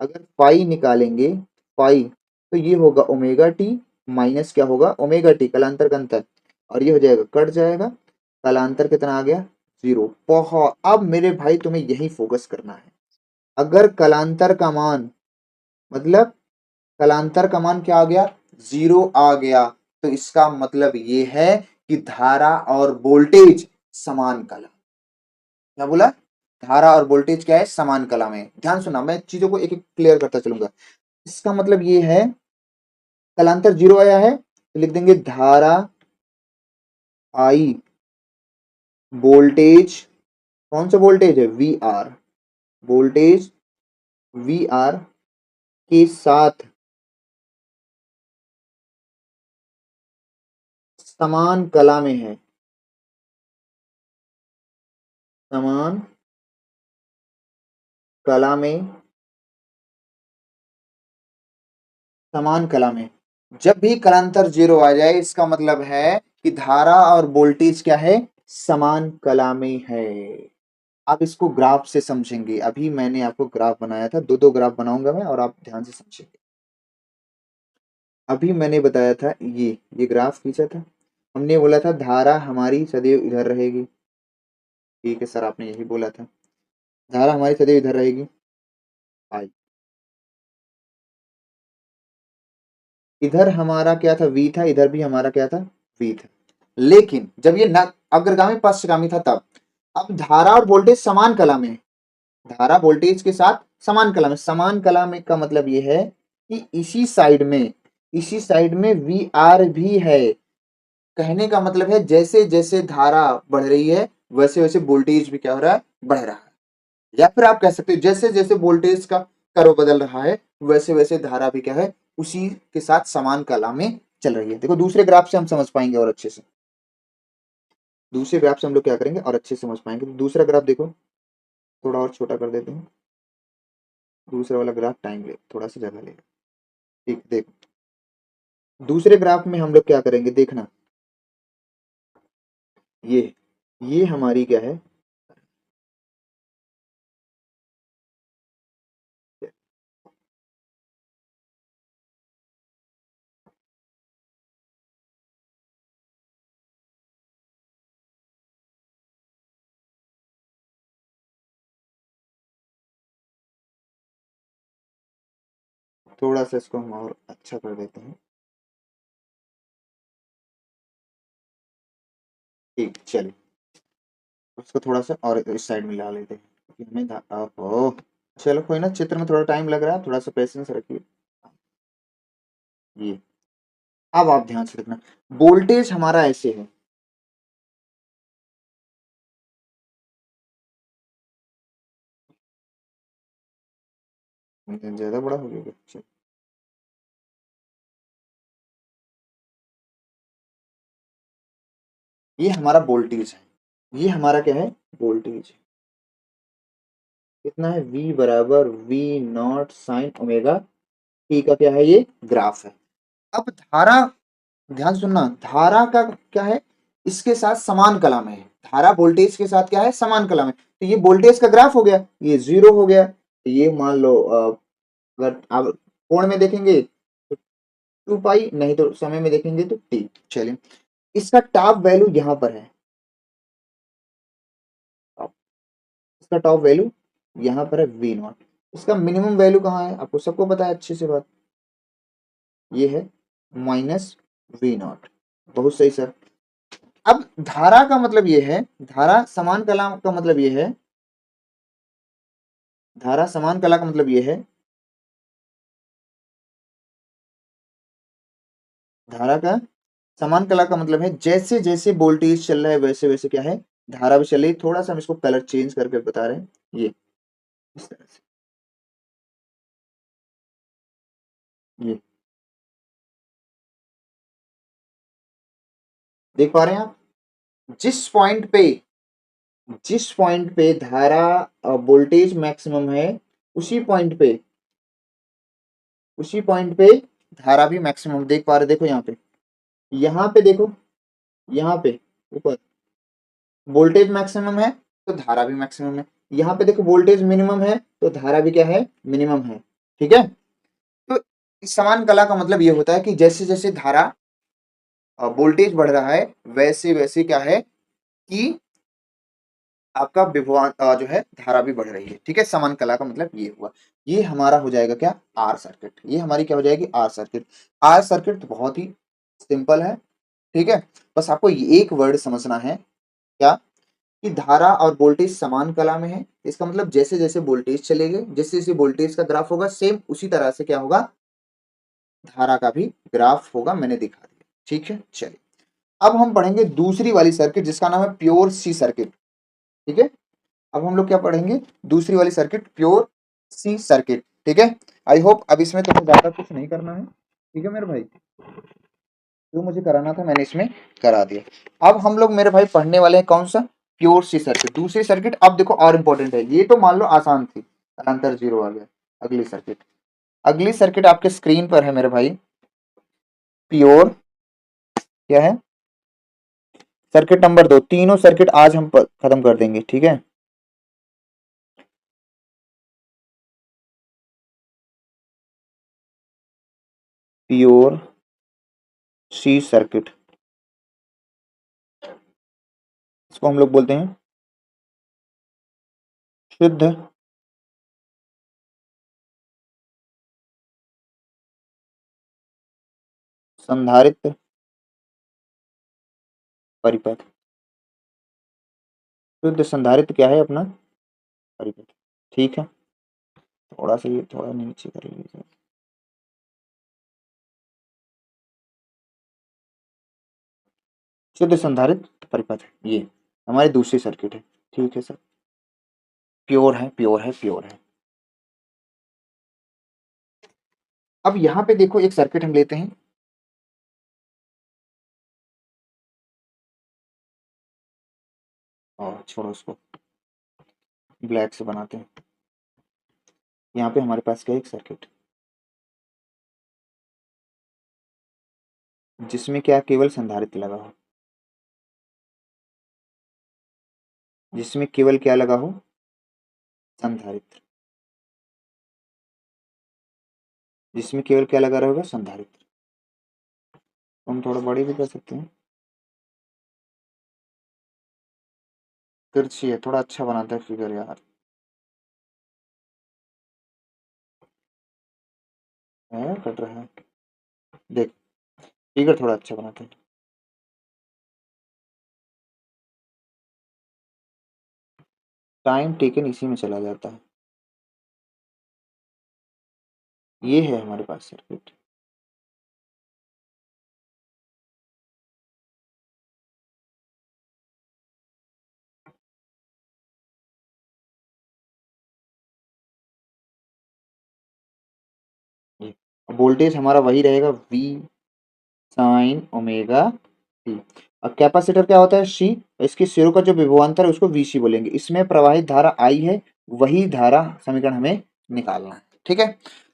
अगर पाई निकालेंगे, पाई, तो ये होगा ओमेगा टी माइनस क्या होगा, ओमेगा टी, कलांतर का अंतर, और ये हो जाएगा, कट जाएगा, कलांतर कितना आ गया, जीरो। बहुत, अब मेरे भाई तुम्हें यही फोकस करना है। अगर कलांतर का मान, मतलब कलांतर का मान क्या आ गया, जीरो आ गया, तो इसका मतलब ये है कि धारा और वोल्टेज समान कला। क्या बोला, धारा और वोल्टेज क्या है, समान कला में। ध्यान सुना, मैं चीजों को एक एक क्लियर करता चलूंगा। इसका मतलब ये है, कलांतर जीरो आया है तो लिख देंगे धारा आई, वोल्टेज, कौन सा वोल्टेज है, v r, voltage v r के साथ समान कला में है, समान कला में, समान कला में। जब भी कलांतर जीरो आ जाए इसका मतलब है कि धारा और वोल्टेज क्या है, समान कला में है। आप इसको ग्राफ से समझेंगे, अभी मैंने आपको ग्राफ बनाया था, दो दो ग्राफ बनाऊंगा मैं, और आप ध्यान से समझेंगे। अभी मैंने बताया था, ये ग्राफ खींचा था, हमने बोला था धारा हमारी सदैव इधर रहेगी। ठीक है सर, आपने यही बोला था, धारा हमारी सदैव इधर रहेगी, आई। इधर हमारा क्या था, वी था, इधर भी हमारा क्या था, वी था। लेकिन जब ये न अग्रगामी पश्चगामी था तब, अब धारा और वोल्टेज समान कला में है। धारा वोल्टेज के साथ समान कला में, समान कला में का मतलब ये है कि इसी साइड में वी आर भी है। कहने का मतलब है जैसे जैसे धारा बढ़ रही है वैसे वैसे वोल्टेज भी क्या हो रहा है, बढ़ रहा है। या फिर आप कह सकते हो जैसे जैसे वोल्टेज का कर्व बदल रहा है वैसे वैसे धारा भी क्या है, उसी के साथ समान कला में चल रही है। देखो दूसरे ग्राफ से हम समझ पाएंगे और अच्छे से, दूसरे ग्राफ से हम लोग क्या करेंगे और अच्छे से समझ पाएंगे। तो दूसरा ग्राफ देखो, थोड़ा और छोटा कर देते हैं। दूसरा वाला ग्राफ टाइम ले, थोड़ा सा जगह लेगा। ठीक, देखो दूसरे ग्राफ में हम लोग क्या करेंगे, देखना ये ये हमारी क्या है, थोड़ा सा इसको हम और अच्छा कर देते हैं। ठीक, चलिए उसको थोड़ा सा और इस साइड में ला लेते हैं क्योंकि हमें ओहो, चलो कोई ना, चित्र में थोड़ा टाइम लग रहा है, थोड़ा सा पेशेंस रखिए। ये अब आप ध्यान से देखना, वोल्टेज हमारा ऐसे है, ज्यादा बड़ा हो गया क्या? ये हमारा वोल्टेज है, ये हमारा क्या है, वोल्टेज। कितना है, V बराबर V naught sine omega T का क्या है, ये ग्राफ है। अब धारा, ध्यान सुनना, धारा का क्या है, इसके साथ समान कला में है। धारा वोल्टेज के साथ क्या है, समान कला में। तो ये वोल्टेज का ग्राफ हो गया, ये जीरो हो गया। तो ये मान लो अगर आप कोण में देखेंगे तो 2 पाई, नहीं तो समय में देखेंगे तो टी। चलिए इसका टॉप वैल्यू यहाँ पर है, इसका टॉप वैल्यू यहाँ पर है वी नॉट। इसका मिनिमम वैल्यू कहाँ है, आपको सबको पता है अच्छे से बात, ये है माइनस वी नॉट। बहुत सही सर। अब धारा का मतलब ये है, धारा समान कला का मतलब ये है, धारा समान कला का मतलब ये है, धारा का समान कला का मतलब है जैसे जैसे वोल्टेज चल रहा है वैसे वैसे क्या है, धारा भी चल रही है। थोड़ा सा हम इसको कलर चेंज करके बता रहे हैं, ये इस तरह से, ये देख पा रहे हैं आप, जिस पॉइंट पे, जिस पॉइंट पे धारा वोल्टेज मैक्सिमम है, उसी पॉइंट पे, उसी पॉइंट पे धारा भी मैक्सिमम देख पा रहे। देखो यहाँ पे देखो, यहाँ पे ऊपर वोल्टेज मैक्सिमम है तो धारा भी मैक्सिमम है। यहाँ पे देखो वोल्टेज मिनिमम है तो धारा भी क्या है, मिनिमम है। ठीक है, तो इस समान कला का मतलब ये होता है कि जैसे जैसे धारा वोल्टेज बढ़ रहा है वैसे वैसे क्या है कि आपका विभवान जो है धारा भी बढ़ रही है। ठीक है, समान कला का मतलब ये हुआ। ये हमारा हो जाएगा क्या, आर सर्किट। ये हमारी क्या हो जाएगी, आर सर्किट। आर सर्किट तो बहुत ही सिंपल है। ठीक है, बस आपको ये एक वर्ड समझना है, क्या, कि धारा और वोल्टेज समान कला में है। इसका मतलब जैसे जैसे वोल्टेज चलेंगे, जैसे जैसे वोल्टेज का ग्राफ होगा, सेम उसी तरह से क्या होगा, धारा का भी ग्राफ होगा। मैंने दिखा दिया। ठीक है, चलिए अब हम पढ़ेंगे दूसरी वाली सर्किट जिसका नाम है प्योर सी सर्किट। ठीक है, अब हम लोग क्या पढ़ेंगे, दूसरी वाली सर्किट, प्योर सी सर्किट। ठीक है, आई होप अब इसमें तुम्हें ज्यादा कुछ नहीं करना है। ठीक है मेरे भाई, जो मुझे कराना था मैंने इसमें करा दिया। अब हम लोग मेरे भाई पढ़ने वाले हैं कौन सा, प्योर सी सर्किट, दूसरी सर्किट। अब देखो और इंपॉर्टेंट है, ये तो मान लो आसान थी, अंतर जीरो आ गया। अगली सर्किट, अगली सर्किट आपके स्क्रीन पर है मेरे भाई, प्योर क्या है, सर्किट नंबर 2। तीनों सर्किट आज हम खत्म कर देंगे। ठीक है, प्योर सी सर्किट, इसको हम लोग बोलते हैं शुद्ध संधारित्र परिपथ। शुद्ध संधारित्र क्या है अपना? परिपथ। ठीक है, थोड़ा सा ये थोड़ा नीचे कर लीजिए। शुद्ध संधारित्र परिपथ ये हमारी दूसरी सर्किट है। ठीक है सर, प्योर है, प्योर है, प्योर है। अब यहाँ पे देखो एक सर्किट हम लेते हैं। और छोड़ो उसको, ब्लैक से बनाते हैं। यहाँ पे हमारे पास क्या है? एक सर्किट जिसमें क्या केवल संधारित्र लगा हो, जिसमें केवल क्या लगा हो? संधारित्र। जिसमें केवल क्या लगा रहेगा? संधारित्र। हम थोड़ा बड़ी भी कर सकते हैं। तिरछी है, थोड़ा अच्छा बनाता है फिगर यार। है कट रहा है, देख, फिगर थोड़ा अच्छा बनाता है। टाइम टेकन इसी में चला जाता है। ये है हमारे पास सर्किट। ये वोल्टेज हमारा वही रहेगा, V साइन ओमेगा टी। अब कैपेसिटर क्या होता है? सी। इसके सिरों का जो विभवांतर है उसको VC बोलेंगे। इसमें प्रवाहित धारा I है, वही धारा समीकरण हमें निकालना है। ठीक है,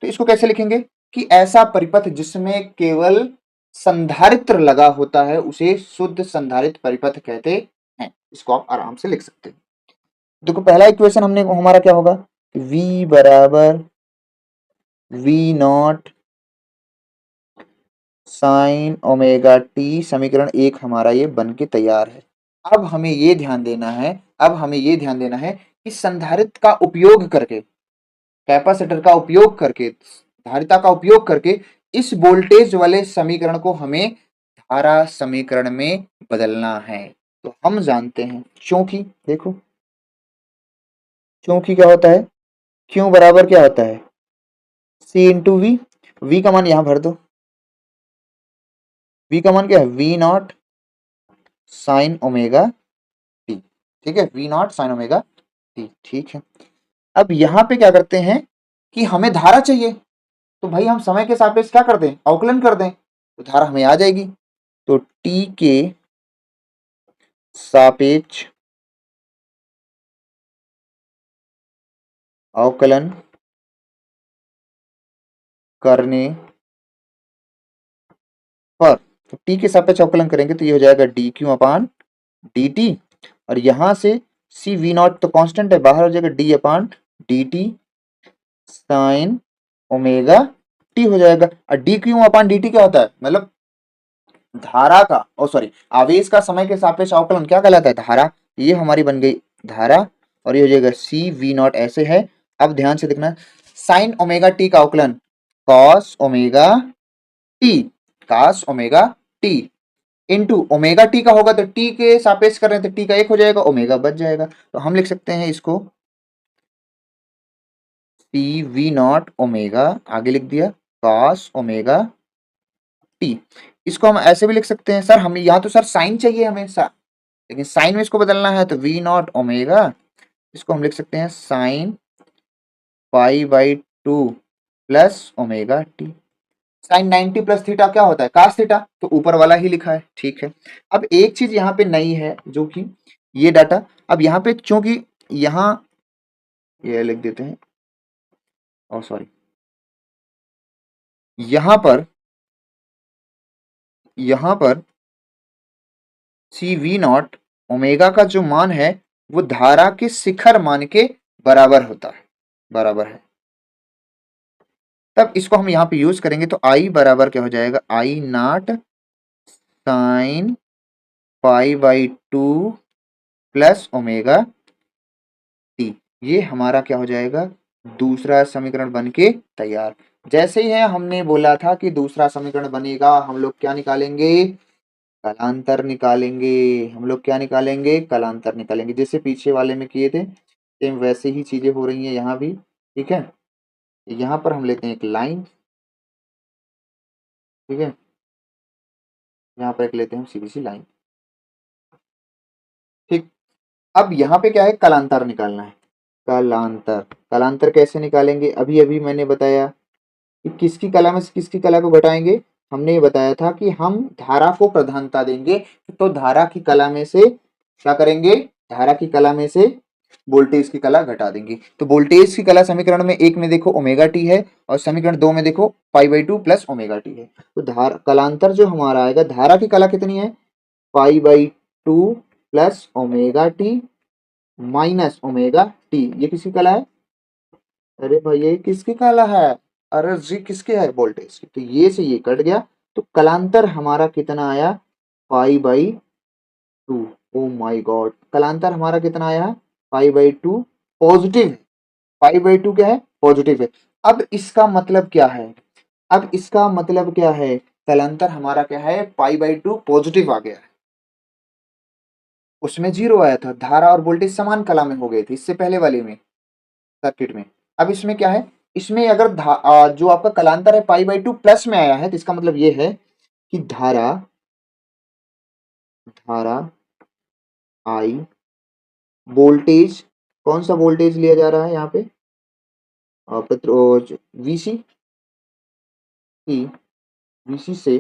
तो इसको कैसे लिखेंगे कि ऐसा परिपथ जिसमें केवल संधारित्र लगा होता है उसे शुद्ध संधारित्र परिपथ कहते हैं। इसको आप आराम से लिख सकते हैं। देखो पहला इक्वेशन हमने हमारा क्या होगा? V बराबर V naught sine omega t, समीकरण एक हमारा ये बन के तैयार है। अब हमें ये ध्यान देना है, अब हमें ये ध्यान देना है कि संधारित्र का उपयोग करके, कैपेसिटर का उपयोग करके, धारिता का उपयोग करके इस वोल्टेज वाले समीकरण को हमें धारा समीकरण में बदलना है। तो हम जानते हैं, क्योंकि देखो, क्योंकि क्या होता है? क्यों बराबर क्या होता है? C into we. वी का मान यहां भर दो। वी का मान क्या है? V naught sine omega t. ठीक है, v naught sine omega t. ठीक है, अब यहां पे क्या करते हैं कि हमें धारा चाहिए, तो भाई हम समय के सापेक्ष क्या कर दें? अवकलन कर दें, तो धारा हमें आ जाएगी। तो टी के सापेक्ष अवकलन करने पर, तो टी के सापेक्ष अवकलन करेंगे तो ये हो जाएगा D Q upon D T. और यहां से सी वी नॉट तो कांस्टेंट है, बाहर हो जाएगा D upon D T sine omega T हो जाएगा। और D Q upon D T क्या होता है? मतलब धारा का, ओ सॉरी, आवेश का समय के सापेक्ष अवकलन क्या कहलाता है? धारा। ये हमारी बन गई धारा, और ये हो जाएगा सी वी नॉट ऐसे है। अब ध्यान से देखना, साइन ओमेगा टी का अवकलन cos omega T, cos omega T into omega T का होगा तो टी के सापेक्ष कर रहे हैं तो टी का एक हो जाएगा, ओमेगा बच जाएगा। तो हम लिख सकते हैं इसको सी वी नॉट ओमेगा, आगे लिख दिया कॉस ओमेगा टी। इसको हम ऐसे भी लिख सकते हैं, सर हमें यहाँ तो सर साइन चाहिए हमें, लेकिन साइन में इसको बदलना है तो वी नॉट ओमेगा, इसको हम लिख सकते हैं sine pi by two plus omega t. Sine 90 plus theta क्या होता है? कास थीटा, तो ऊपर वाला ही लिखा है। ठीक है, अब एक चीज यहाँ पे नई है जो कि ये डाटा, अब यहाँ पे क्योंकि यहाँ ये लिख देते हैं, और सॉरी, यहाँ पर, यहाँ पर सी वी नॉट ओमेगा का जो मान है वो धारा के शिखर मान के बराबर होता है, बराबर है। तब इसको हम यहाँ पे यूज करेंगे तो आई बराबर क्या हो जाएगा? I naught sine pi by two plus omega T. ये हमारा क्या हो जाएगा? दूसरा समीकरण बन के तैयार। जैसे ही है हमने बोला था कि दूसरा समीकरण बनेगा, हम लोग क्या निकालेंगे, कलांतर निकालेंगे। हम लोग क्या निकालेंगे, कलांतर निकालेंगे। जैसे पीछे वाले में किए थे सेम वैसे ही चीजें हो रही हैं यहाँ भी। ठीक है, यहाँ पर हम लेते हैं एक लाइन। ठीक है, यहाँ पर एक लेते हैं हम सीधी सी लाइन। ठीक, अब यहाँ पे क्या है, कलांतर निकालना है। कलांतर, कलांतर कैसे निकालेंगे, अभी अभी मैंने बताया कि किसकी कला में से किसकी कला को घटाएंगे। हमने ये बताया था कि हम धारा को प्रधानता देंगे, तो धारा की कला में से क्या करेंगे, धारा की कला में से वोल्टेज की कला घटा देंगे। तो वोल्टेज की कला समीकरण में एक में देखो ओमेगा टी है, और समीकरण दो में देखो पाई by two plus omega T है। तो धारा कलांतर जो हमारा आएगा, धारा की कला कितनी है, पाई by two plus omega T minus omega T. ये किसकी कला है, अरे भाई ये किसकी कला है, अरे जी किसके है, वोल्टेज की। तो ये से ये कट गया, तो कलांतर हमारा कितना आया, pi by two. Oh my God, कलांतर हमारा कितना आया, पाई बाई टू। पॉजिटिव है, पाई बाई टू क्या है, पॉजिटिव है। अब इसका मतलब क्या है, अब इसका मतलब क्या है, कलांतर हमारा क्या है, पाई बाई टू पॉजिटिव आ गया है। उसमें जीरो आया था, धारा और वोल्टेज समान कला में हो गए थे इससे पहले वाले में, सर्किट में। अब इसमें क्या है, इसमें अगर जो आपका कलांतर है पाई बाई टू प्लस में आया है, तो इसका मतलब ये है कि धारा, धारा आई, वोल्टेज, कौन सा वोल्टेज लिया जा रहा है यहाँ पे, प्रतिरोध वीसी की, वीसी से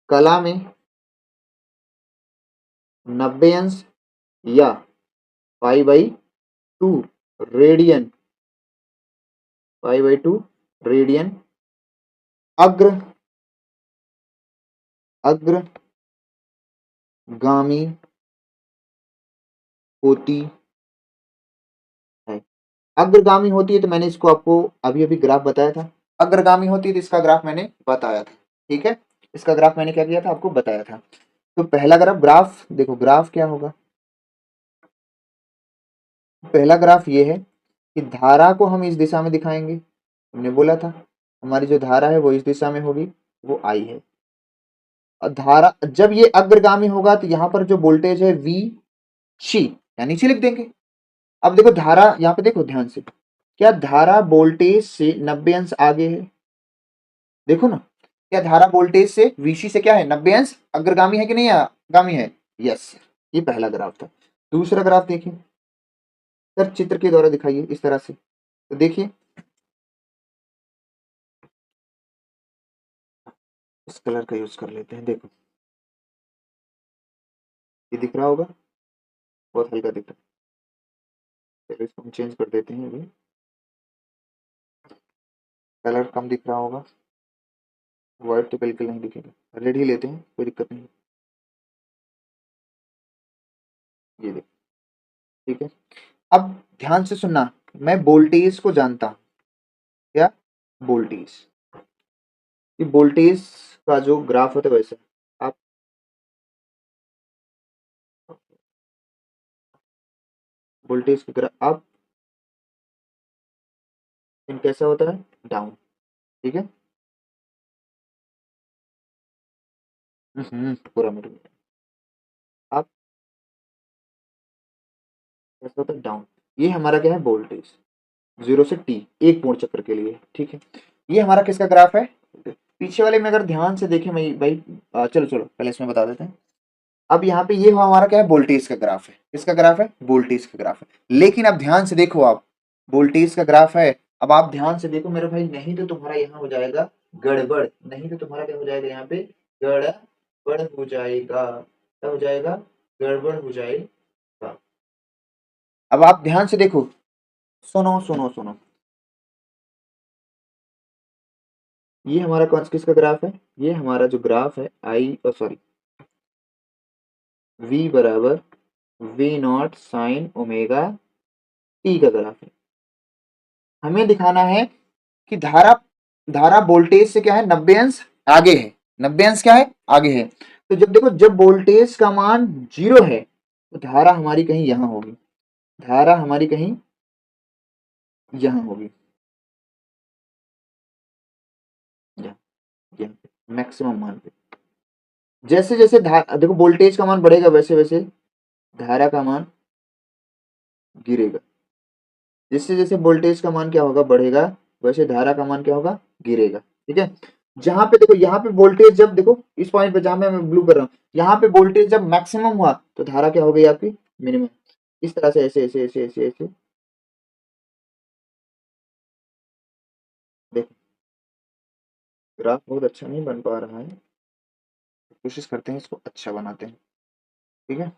कला में 90 अंश या पाई by two radian, pi by two radian अग्र, अग्रगामी होती है। अग्रगामी होती है, तो मैंने इसको आपको अभी अभी ग्राफ बताया था। अग्रगामी होती है तो इसका ग्राफ मैंने बताया था। ठीक है, इसका ग्राफ मैंने क्या किया था, आपको बताया था। तो पहला ग्राफ, ग्राफ देखो, ग्राफ क्या होगा, पहला ग्राफ ये है कि धारा को हम इस दिशा में दिखाएंगे। हमने बोला था हमारी जो धारा है वो इस दिशा में होगी, वो आई है। और धारा जब ये अग्रगामी होगा, तो यहाँ पर जो वोल्टेज है वी सी, या नीचे लिख देंगे। अब देखो धारा, यहाँ पे देखो ध्यान से, क्या धारा वोल्टेज से 90 अंश आगे है, देखो ना, क्या धारा वोल्टेज से वीसी से क्या है, 90 अंश अग्रगामी है कि नहीं आगामी है, यस। ये पहला ग्राफ था। दूसरा ग्राफ देखिए सर, चित्र के द्वारा दिखाइए इस तरह से। तो देखिए, इस कलर का यूज कर लेते हैं, देखो ये दिख रहा होगा, बहुत हल्का दिख रहा है। चलो इसको हम चेंज कर देते हैं, अभी कलर कम दिख रहा होगा, व्हाइट तो बिल्कुल नहीं दिखेगा, रेड ही लेते हैं, कोई दिक्कत नहीं। ये देखो, ठीक है। अब ध्यान से सुनना, मैं वोल्टेज को जानता हूँ, क्या, वोल्टेज, ये वोल्टेज का जो ग्राफ होता है वैसे आप, वोल्टेज का ग्राफ आप इन कैसा होता है, डाउन। ठीक है, पूरा मिल गया। आप कैसा होता है, डाउन। ये हमारा क्या है, वोल्टेज, जीरो से टी, एक पूर्ण चक्र के लिए। ठीक है, ये हमारा किसका ग्राफ है, पीछे वाले में अगर ध्यान से देखें मैं भाई, चलो चलो पहले इसमें बता देते हैं। अब यहाँ पे ये हमारा क्या है, वोल्टेज का ग्राफ है, किसका ग्राफ है, वोल्टेज का ग्राफ है। लेकिन अब ध्यान से देखो आप, वोल्टेज का ग्राफ है, अब आप ध्यान से देखो मेरे भाई, नहीं तो तुम्हारा यहाँ हो जाएगा गड़बड़, नहीं तो तुम्हारा क्या हो जाएगा, यहाँ पे गड़बड़ हो जाएगा, क्या हो जाएगा, गड़बड़ हो जाएगा। अब आप ध्यान से देखो, सुनो सुनो सुनो, ये हमारा कौन किसका ग्राफ है, ये हमारा जो ग्राफ है आई, सॉरी, v बराबर v naught sine omega T का ग्राफ है। हमें दिखाना है कि धारा, धारा वोल्टेज से क्या है, 90 अंश आगे है, 90 अंश क्या है, आगे है। तो जब देखो, जब वोल्टेज का मान जीरो है, तो धारा हमारी कहीं यहां होगी, धारा हमारी कहीं यहाँ होगी, यहाँ, यहाँ पे मैक्सिमम मान पे। जैसे जैसे देखो वोल्टेज का मान बढ़ेगा वैसे वैसे धारा का मान गिरेगा। जैसे जैसे वोल्टेज का मान क्या होगा, बढ़ेगा, वैसे धारा का मान क्या होगा, गिरेगा। ठीक है। जहां पे देखो, यहाँ पे वोल्टेज जब देखो इस पॉइंट पे जहां मैं ब्लू कर रहा हूँ, यहाँ पे वोल्टेज जब मैक्सिमम हुआ तो धारा क्या हो गई आपकी, मिनिमम। इस तरह से ऐसे ऐसे ऐसे ऐसे ऐसे देखो, ग्राफ बहुत अच्छा नहीं बन पा रहा है, कोशिश करते हैं इसको अच्छा बनाते हैं। ठीक है।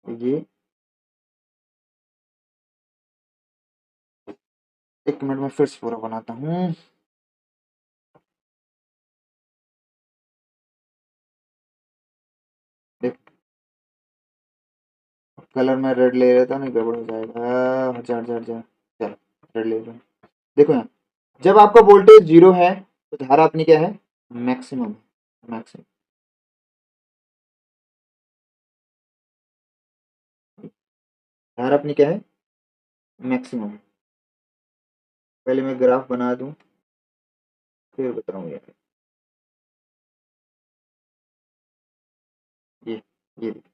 ये 1 मिनट में फिर से पूरा बनाता हूँ। देख, कलर में रेड ले लेता हूँ, नहीं गड़बड़ हो जाएगा। हट जा हट जा हट जा। चलो, रेड ले रहा हूँ। देखो यहाँ, जब आपका वोल्टेज जीरो है तो धारा अपनी क्या है, मैक्सिमम। मैक्सिमम धारा अपनी क्या है, मैक्सिमम। पहले मैं ग्राफ बना दूं फिर बताऊँ यार। ये ये देखिए।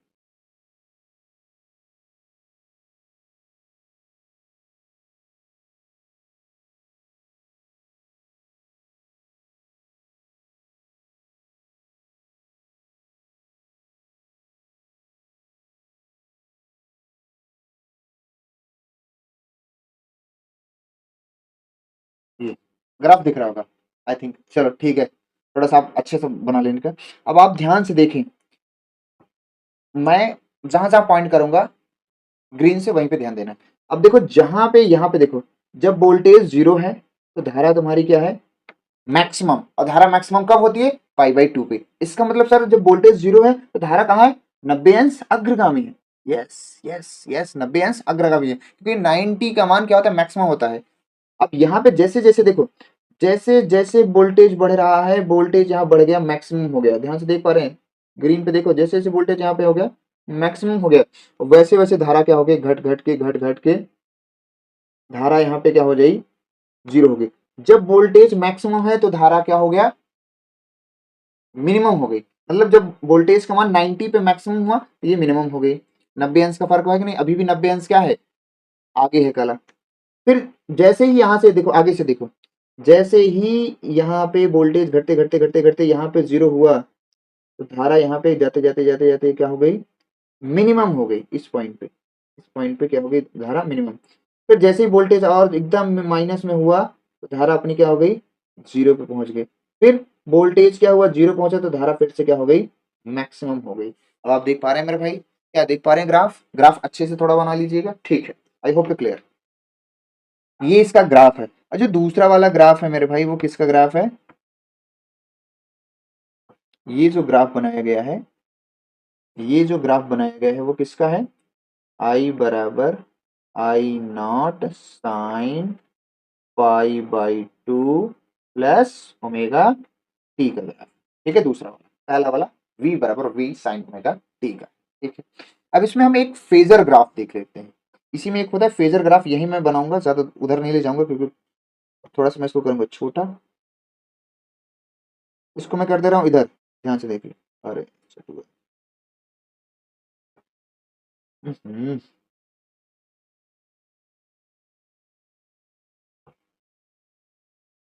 ये ग्राफ दिख रहा होगा आई थिंक। चलो ठीक है, थोड़ा सा आप अच्छे से बना लेने का। अब आप ध्यान से देखें, मैं जहां जहां पॉइंट करूंगा ग्रीन से वहीं पे ध्यान देना है। अब देखो जहां पे, यहाँ पे देखो, जब वोल्टेज जीरो है तो धारा तुम्हारी क्या है, मैक्सिमम। और धारा मैक्सिमम कब होती है, पाई/2 पे। इसका मतलब सर जब वोल्टेज जीरो है तो धारा कहाँ है, 90 अंश अग्रगामी है। यस यस यस, 90 अंश अग्रगामी है, क्योंकि 90 का मान क्या होता है, मैक्सिमम होता है। अब यहाँ पे जैसे जैसे देखो, जैसे जैसे वोल्टेज बढ़ रहा है, वोल्टेज यहाँ बढ़ गया, मैक्सिमम हो गया। ध्यान से देख पा रहे हैं, ग्रीन पे देखो, जैसे जैसे वोल्टेज यहाँ पे हो गया, मैक्सिमम हो गया, वैसे वैसे धारा क्या हो गई, घट घट घट के धारा यहाँ पे क्या हो जाएगी, जीरो हो गई। जब वोल्टेज मैक्सिमम है तो धारा क्या हो गया, मिनिमम हो गई। मतलब जब वोल्टेज का मान 90 पे मैक्सिमम हुआ तो ये मिनिमम हो गई। 90 अंश का फर्क हुआ है कि नहीं, अभी भी 90 अंश क्या है, आगे है कला। फिर जैसे ही यहाँ से देखो, आगे से देखो, जैसे ही यहाँ पे वोल्टेज घटते घटते घटते घटते यहाँ पे जीरो हुआ तो धारा यहाँ पे जाते जाते जाते जाते क्या हो गई, मिनिमम हो गई। इस पॉइंट पे, इस पॉइंट पे क्या हो गई, धारा मिनिमम। फिर जैसे ही वोल्टेज और एकदम माइनस में हुआ तो धारा अपनी क्या हो गई, जीरो पे पहुंच गई। फिर वोल्टेज क्या हुआ, जीरो पहुंचा तो धारा फिर से क्या हो गई, मैक्सिमम हो गई। अब आप देख पा रहे हैं मेरे भाई, क्या देख पा रहे हैं, ग्राफ, ग्राफ अच्छे से थोड़ा बना लीजिएगा। ठीक है, आई होप यू क्लियर। ये इसका ग्राफ है। और जो दूसरा वाला ग्राफ है मेरे भाई, वो किसका ग्राफ है, ये जो ग्राफ बनाया गया है, ये जो ग्राफ बनाया गया है वो किसका है, आई बराबर I0 sin π/2 plus omega T का ग्राफ। ठीक है, दूसरा वाला, पहला वाला v बराबर v sin ओमेगा टी का। ठीक है। अब इसमें हम एक फेजर ग्राफ देख लेते हैं। इसी में एक होता है फेजर ग्राफ, यही मैं बनाऊंगा, ज्यादा उधर नहीं ले जाऊंगा क्योंकि थोड़ा सा मैं इसको करूंगा छोटा। इसको मैं कर दे रहा हूँ इधर, ध्यान से देखिए। अरे चलो। हम्म,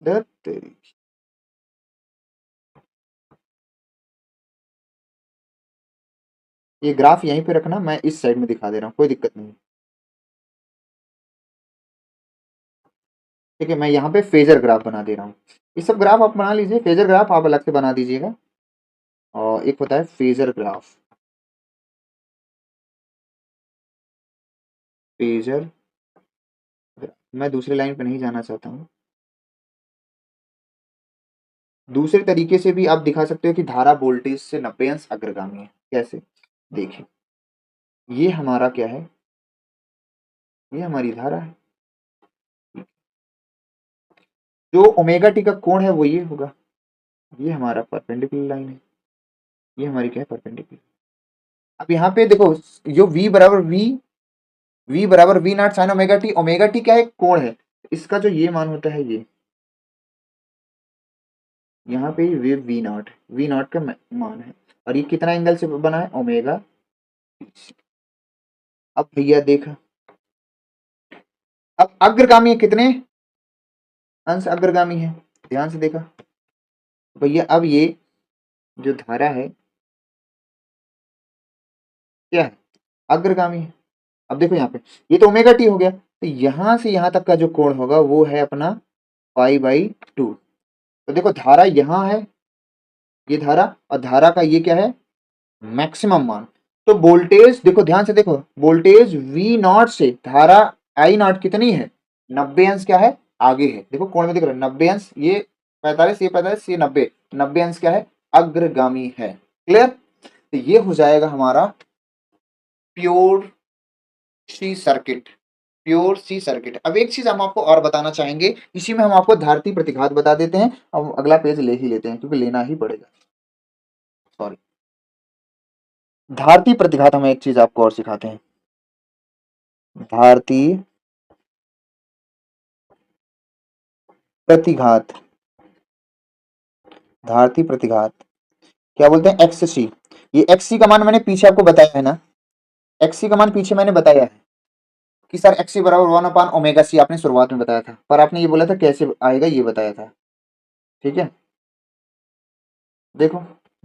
धत तेरी। ये ग्राफ यहीं पे रखना, मैं इस साइड में दिखा दे रहा हूँ, कोई दिक्कत नहीं। ठीक है, मैं यहाँ पे फेजर ग्राफ बना दे रहा हूँ। ये सब ग्राफ आप बना लीजिए, फेजर ग्राफ आप अलग से बना दीजिएगा। और एक होता है फेजर ग्राफ, फेजर ग्राफ। मैं दूसरी लाइन पे नहीं जाना चाहता हूँ। दूसरे तरीके से भी आप दिखा सकते हो कि धारा वोल्टेज से 90 अंश अग्रगामी है। कैसे, देखिए, ये हमारा क्या है, ये हमारी धारा है। जो ओमेगा टी का कोण है वो ये होगा, ये हमारा परपेंडिकुलर लाइन है, ये हमारी क्या है, परपेंडिकुलर। अब यहाँ पे देखो, जो V naught sine omega T क्या है, कोण है। इसका जो ये मान होता है, ये यहाँ पे वेव वी नॉट का मान है, और ये कितना एंगल से बना है, ओमेगा। अब भैया देखा, अब अग्रगामी है, कितने अंश अग्रगामी है, ध्यान से देखा भैया। अब ये जो धारा है क्या है, अग्रगामी है। अब देखो यहाँ पे, ये तो ओमेगा टी हो गया, तो यहां से यहां तक का जो कोण होगा वो है अपना पाई बाई 2। तो देखो धारा यहाँ है, ये धारा, और धारा का ये क्या है, मैक्सिमम मान। तो वोल्टेज देखो, ध्यान से देखो, वोल्टेज वी नॉट से धारा आई नॉट कितनी है, 90 अंश क्या है, आगे है। देखो कोण में दिख रहा है 90 अंश, ये 45, ये 45, ये 90, 90 अंश क्या है, अग्रगामी है। क्लियर। तो ये हो जाएगा हमारा pure C circuit, pure C circuit. अब एक चीज हम आपको और बताना चाहेंगे, इसी में हम आपको धारती प्रतिघात बता देते हैं। अब अगला पेज ले ही लेते हैं, क्योंकि लेना ही पड़ेगा, सॉरी। धारती प्रतिघात हम एक चीज आपको और सिखाते हैं, भारतीय प्रतिघात, भारतीय प्रतिघात क्या बोलते हैं, एक्स सी। ये एक्स सी का मान मैंने पीछे आपको बताया है ना, एक्स सी का मान पीछे मैंने बताया है कि सर एक्स सी बराबर 1/ओमेगा सी, आपने शुरुआत में बताया था, पर आपने ये बोला था कैसे आएगा, ये बताया था। ठीक है, देखो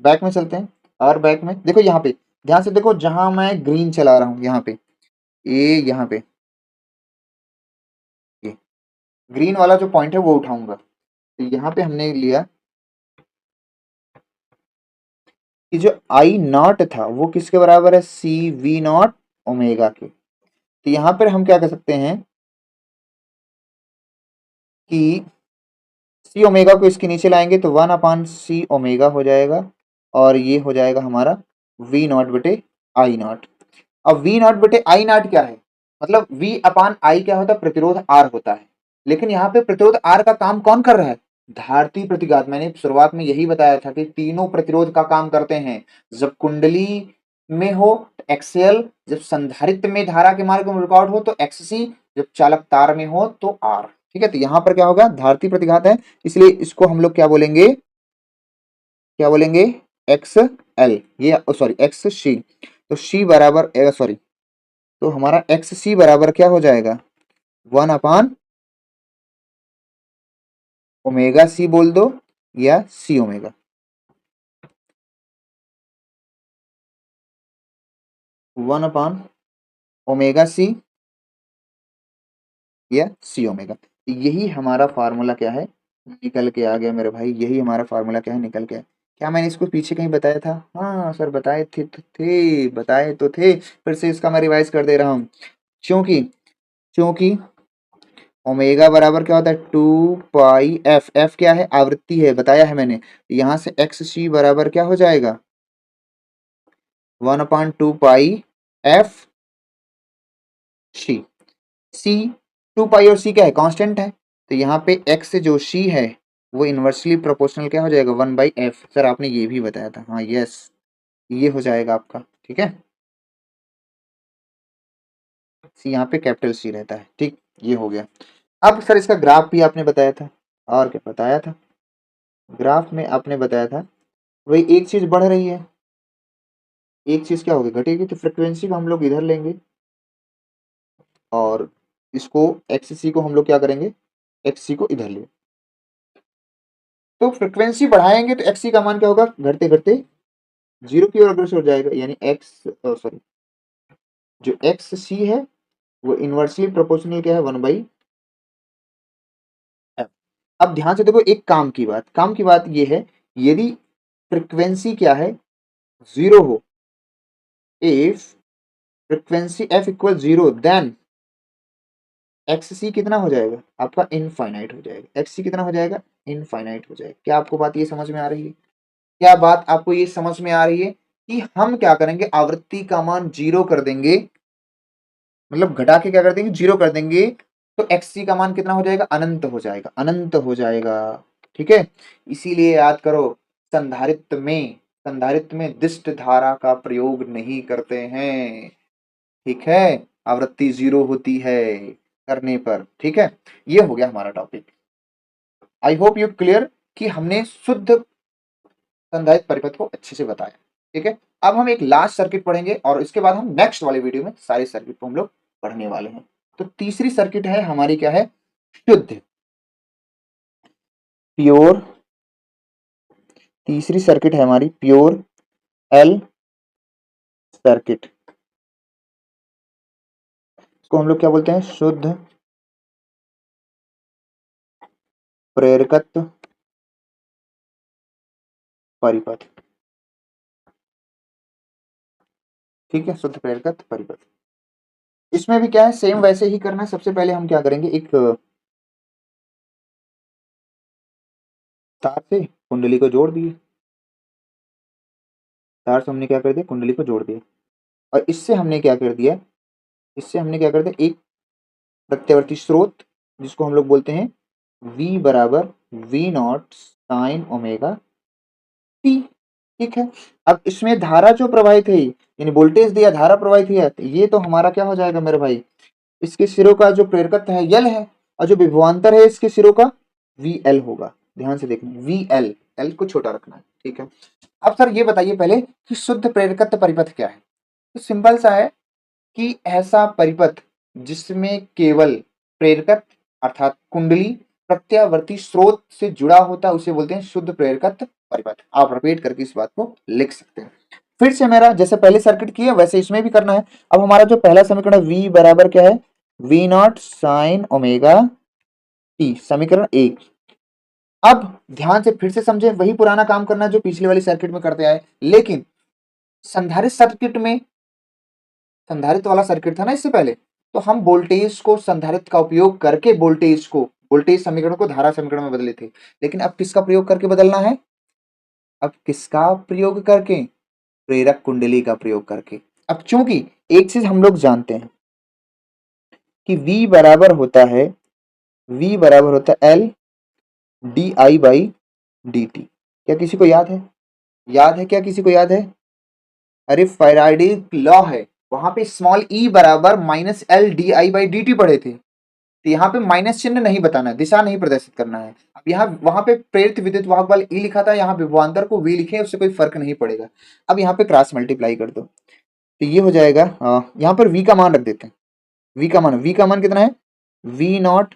बैक में चलते हैं, और बैक में देखो, यहाँ पे ध्यान से देखो, जहां मैं ग्रीन चला रहा हूं, यहाँ पे ये, यहाँ पे ये ग्रीन वाला जो पॉइंट है वो उठाऊंगा। तो यहाँ पे हमने लिया कि जो आई नॉट था वो किसके बराबर है, सी वी नॉट ओमेगा के। तो यहाँ पर हम क्या कर सकते हैं कि सी ओमेगा को इसके नीचे लाएंगे तो 1/सी ओमेगा हो जाएगा, और ये हो जाएगा हमारा वी नॉट बटे आई नॉट। अब वी नॉट बटे आई नॉट क्या है, मतलब वी अपान आई क्या होता है, प्रतिरोध आर होता है। लेकिन यहाँ पे प्रतिरोध आर का काम कौन कर रहा है, धारती प्रतिघात। मैंने शुरुआत में यही बताया था कि तीनों प्रतिरोध का काम करते हैं। जब कुंडली में हो तो एक्सएल, जब संधारित्र में धारा के मार्ग में रिकॉर्ड हो तो एक्ससी, जब चालक तार में हो तो आर। ठीक है, तो यहाँ पर क्या होगा, धारती प्रतिघात है, इसलिए इसको हम लोग क्या बोलेंगे, क्या बोलेंगे, एक्स एल, ये सॉरी एक्स सी। तो सी बराबर, सॉरी, तो हमारा एक्स सी बराबर क्या हो जाएगा, 1/, ओमेगा सी बोल दो, या सी ओमेगा, 1/, ओमेगा सी या सी ओमेगा। यही हमारा फार्मूला क्या है, निकल के आ गया मेरे भाई, यही हमारा फार्मूला क्या है, निकल के। क्या मैंने इसको पीछे कहीं बताया था, हाँ सर बताए थे, बताए तो थे, फिर से इसका मैं रिवाइज कर दे रहा हूँ। क्योंकि क्योंकि ओमेगा बराबर क्या होता है, 2 पाई एफ क्या है, आवृत्ति है, बताया है मैंने। यहाँ से एक्स सी बराबर क्या हो जाएगा, 1/2 पाई एफ सी। सी, 2 पाई और सी क्या है, कांस्टेंट है। तो यहाँ पे एक्स से जो सी है वो इनवर्सली प्रोपोर्शनल क्या हो जाएगा, 1/f। सर आपने ये भी बताया था, हाँ यस, ये हो जाएगा आपका। ठीक है, सी यहाँ पे कैपिटल सी रहता है, ठीक, ये हो गया। अब सर इसका ग्राफ भी आपने बताया था, और क्या बताया था, ग्राफ में आपने बताया था वही, एक चीज बढ़ रही है, एक चीज क्या होगी, घटेगी। तो फ्रिक्वेंसी को हम लोग इधर लेंगे, और इसको एक्स सी को हम लोग क्या करेंगे, एक्स सी को इधर ले। तो फ्रिक्वेंसी बढ़ाएंगे तो एक्स सी का मान क्या होगा, घटते घटते जीरो की ओर अग्रसर हो जाएगा, यानी एक्स, सॉरी, जो एक्स सी है वो इनवर्सली प्रोपोर्शनल क्या है, 1/f। अब ध्यान से देखो, एक काम की बात ये है, यदि फ्रिक्वेंसी क्या है, जीरो हो, if frequency f equal zero, then X C कितना हो जाएगा आपका, इनफाइनाइट हो जाएगा। एक्स सी कितना हो जाएगा, इनफाइनाइट हो जाएगा। क्या आपको बात ये समझ में आ रही है, क्या बात आपको ये समझ में आ रही है कि हम क्या करेंगे, आवृत्ति का मान जीरो कर देंगे, मतलब घटा के क्या कर देंगे, जीरो कर देंगे, तो एक्स सी का मान कितना हो जाएगा, अनंत हो जाएगा, अनंत हो जाएगा। ठीक है, इसीलिए याद करो, संधारित्र में संधारित्र में दिष्ट धारा का प्रयोग नहीं करते हैं। ठीक है, आवृत्ति 0 होती है करने पर। ठीक है, ये हो गया हमारा topic. I hope you clear कि हमने शुद्ध संधारित्र परिपथ को अच्छे से बताया। ठीक है, अब हम एक लास्ट सर्किट पढ़ेंगे और इसके बाद हम नेक्स्ट वाले वीडियो में सारे सर्किट को हम लोग पढ़ने वाले हैं। तो तीसरी सर्किट है हमारी, क्या है? शुद्ध, प्योर। तीसरी सर्किट है हमारी प्योर एल सर्किट। इसको हम लोग क्या बोलते हैं? शुद्ध प्रेरकत्व परिपथ। ठीक है, शुद्ध प्रेरकत्व परिपथ। इसमें भी क्या है, सेम वैसे ही करना है। सबसे पहले हम क्या करेंगे, एक तार से कुंडली को जोड़ दिए। तार से हमने क्या कर दिया, कुंडली को जोड़ दिया। और इससे हमने क्या कर दिया, इससे हमने क्या कर दिया, एक प्रत्यावर्ती स्रोत, जिसको हम लोग बोलते हैं V बराबर V naught sine omega t. ठीक है, अब इसमें धारा जो प्रवाहित है, यानी वोल्टेज दिया, धारा प्रवाहित हुई है, तो ये तो हमारा क्या हो जाएगा मेरे भाई, इसके सिरों का जो प्रेरकत्व है यल है, और जो विभवांतर है इसके सिरों का वी एल होगा। ध्यान से देखना, वी एल, एल को छोटा रखना है। ठीक है, अब सर ये बताइए पहले कि शुद्ध प्रेरकत्व परिपथ क्या है? तो सिंपल सा है कि ऐसा परिपथ जिसमें केवल प्रेरकत्व अर्थात कुंडली प्रत्यावर्ती स्रोत से जुड़ा होता है, उसे बोलते हैं शुद्ध प्रेरकत्व परिपथ। आप रिपीट करके इस बात को लिख सकते हैं। फिर से मेरा जैसे पहले सर्किट किया वैसे इसमें भी करना है। अब हमारा जो पहला समीकरण V बराबर क्या है, V naught sine omega t, समीकरण 1। अब ध्यान से फिर से समझे, वही पुराना काम करना जो पिछले वाली सर्किट में करते आए, लेकिन संधारित्र सर्किट में, संधारित्र वाला सर्किट था ना इससे पहले, तो हम वोल्टेज को संधारित्र का उपयोग करके वोल्टेज को, वोल्टेज समीकरण को धारा समीकरण में बदले थे। लेकिन अब किसका प्रयोग करके बदलना है? अब किसका प्रयोग करके? प्रेरक कुंडली का प्रयोग करके। अब चूंकि एक चीज हम लोग जानते हैं कि V बराबर होता है, V बराबर होता है L D I by D T. क्या किसी को याद है? याद है क्या किसी को याद है? अरे फैराडे लॉ है, वहां पे स्मॉल ई बराबर minus L D I by D T पढ़े थे। तो यहाँ पे माइनस चिन्ह नहीं बताना है, दिशा नहीं प्रदर्शित करना है। अब यहाँ वहां पे प्रेरित विद्युत वाहक बल ई लिखा था, यहाँ विभवांतर को वी लिखे, उससे कोई फर्क नहीं पड़ेगा। अब यहाँ पे क्रॉस मल्टीप्लाई कर दो, तो ये हो जाएगा, यहाँ पर v का मान रख देते हैं। v का मान कितना है? v naught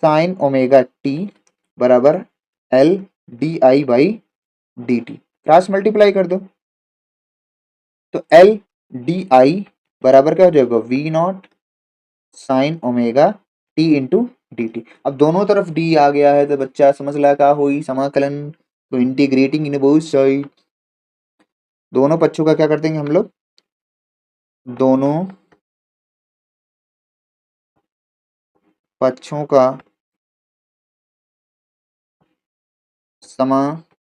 sine omega T बराबर L D I by D T. Cross multiply कर दो, तो एल डी आई बराबर क्या हो जाएगा, v naught sine omega T into D T. अब दोनों तरफ डी आ गया है तो बच्चा समझ ला का हुई समाकलन, तो इंटीग्रेटिंग इन बोथ साइड, दोनों पक्षों का क्या कर देंगे हम लोग, दोनों पक्षों का समाकलन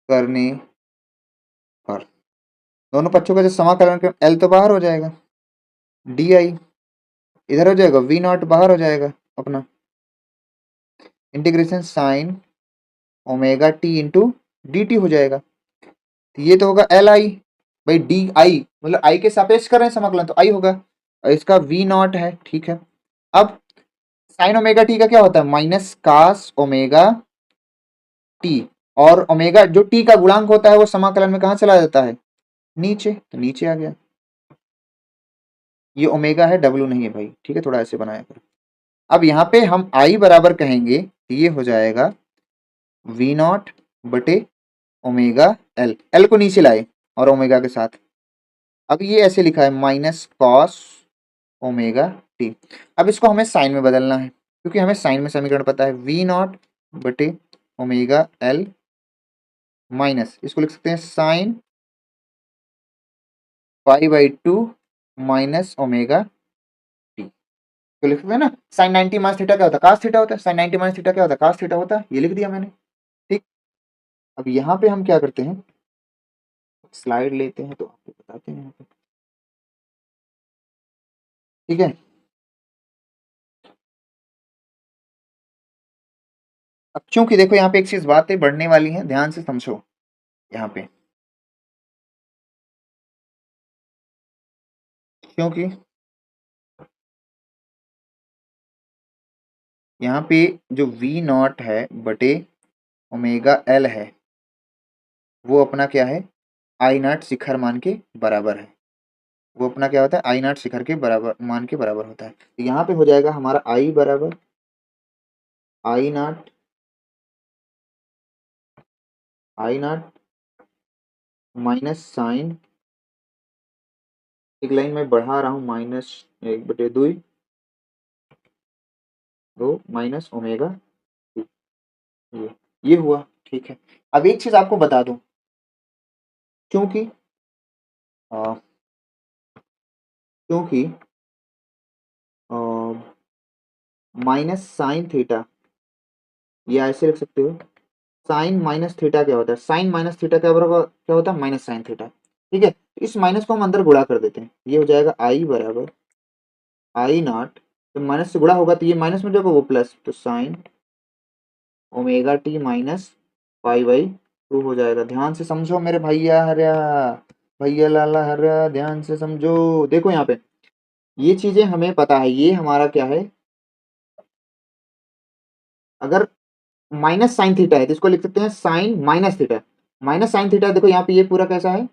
करने पर, दोनों पक्षों का जो समाकलन कर, एल तो बाहर हो जाएगा, डी आई इधर हो जाएगा, वी नॉट बाहर हो जाएगा अपना, integration sign omega T into D T हो जाएगा। तो ये तो होगा एल आई भाई डी आई, मतलब आई के सापेक्ष कर रहे हैं समाकलन, तो आई होगा, और इसका वी नॉट है। ठीक है, अब साइन ओमेगा टी का क्या होता है, माइनस कास ओमेगा टी, और ओमेगा जो टी का गुणांक होता है वो समाकलन में कहाँ चला जाता है, नीचे, तो नीचे आ गया। ये ओमेगा है, डब्ल्यू नहीं है भाई। ठीक है, थोड़ा ऐसे बनाया करो। अब यहाँ पे हम आई बराबर कहेंगे, तो ये हो जाएगा वी नॉट बटे ओमेगा एल, एल को नीचे लाए और ओमेगा के साथ। अब ये ऐसे लिखा है माइनस कॉस ओमेगा टी। अब इसको हमें साइन में बदलना है, क्योंकि हमें साइन में समीकरण पता है, वी नॉट बटे ओमेगा एल माइनस, इसको लिख सकते हैं sine pi by two minus omega T. तो लिख सकते हैं ना, साइन 90 माइनस थीटा क्या होता है, कास थीटा होता है। साइन 90 माइनस थीटा क्या होता है, कास थीटा होता है। ये लिख दिया मैंने। ठीक, अब यहाँ पे हम क्या करते हैं, स्लाइड लेते हैं तो आपको बताते हैं यहाँ पे। ठीक है, अब क्योंकि देखो यहाँ पे एक चीज बातें बढ़ने वाली हैं, ध्यान से समझो। यहाँ पे क्योंकि यहाँ पे जो वी नॉट है बटे ओमेगा एल है, वो अपना क्या है, आई नॉट शिखर मान के बराबर है। वो अपना क्या होता है, आई नॉट शिखर के बराबर मान के बराबर होता है। तो यहाँ पे हो जाएगा हमारा आई बराबर आई नॉट माइनस साइन, एक लाइन में बढ़ा रहा हूँ, माइनस एक बटे दो दो माइनस ओमेगा टी। ये हुआ, ठीक है। अब एक चीज आपको बता दूं, क्योंकि क्योंकि माइनस साइन थीटा, या ऐसे लिख सकते हो, साइन माइनस थीटा क्या होता है, साइन माइनस थीटा क्या बराबर क्या होता है, माइनस साइन थीटा। ठीक है, तो इस माइनस को हम अंदर गुणा कर देते हैं, ये हो जाएगा आई बराबर आई नॉट, तो माइनस से गुणा होगा तो ये माइनस में जाएगा, वो प्लस, तो sign omega T minus pi by to हो जाएगा। ध्यान से समझो मेरे भैया हरिया, भैया लाला हरिया, ध्यान से समझो। देखो यहाँ पे ये चीजें हमें पता है, ये हमारा क्या है, अगर माइनस साइन थीटा है तो इसको लिख सकते हैं sine minus theta, minus sine theta. देखो यहाँ पे ये पूरा कैसा है,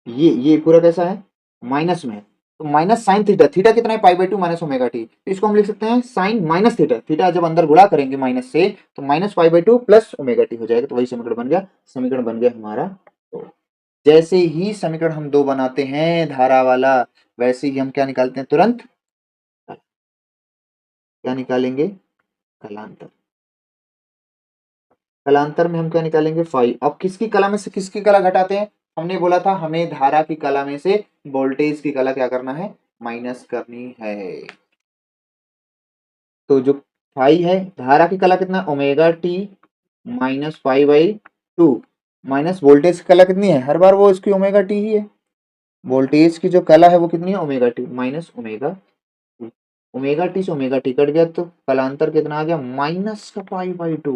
ये पूरा कैसा है, माइनस में है। तो माइनस साइन थीटा, थीटा कितना है, पाई by two minus omega T, तो इसको हम लिख सकते हैं साइन माइनस थीटा, थीटा जब अंदर गुणा करेंगे माइनस से तो minus pi by two plus omega T हो जाएगा। तो वही समीकरण बन गया, समीकरण बन गया हमारा। तो जैसे ही समीकरण हम दो बनाते हैं धारा वाला, वैसे ही हम क्या निकालते हैं तुरंत, क्या निकालेंगे, कलांतर। कलांतर में हम क्या निकालेंगे, फाई। अब किसकी कला में से किसकी कला घटाते हैं, हमने बोला था हमें धारा की कला में से वोल्टेज की कला क्या करना है, माइनस करनी है। तो जो फाई है, धारा की कला कितना, omega T minus phi by two, minus voltage की कला कितनी है, हर बार वो इसकी ओमेगा टी ही है। वोल्टेज की जो कला है वो कितनी है, omega T minus omega, omega T से ओमेगा टी कट गया, तो कलांतर कितना आ गया, माइनस का pi by two.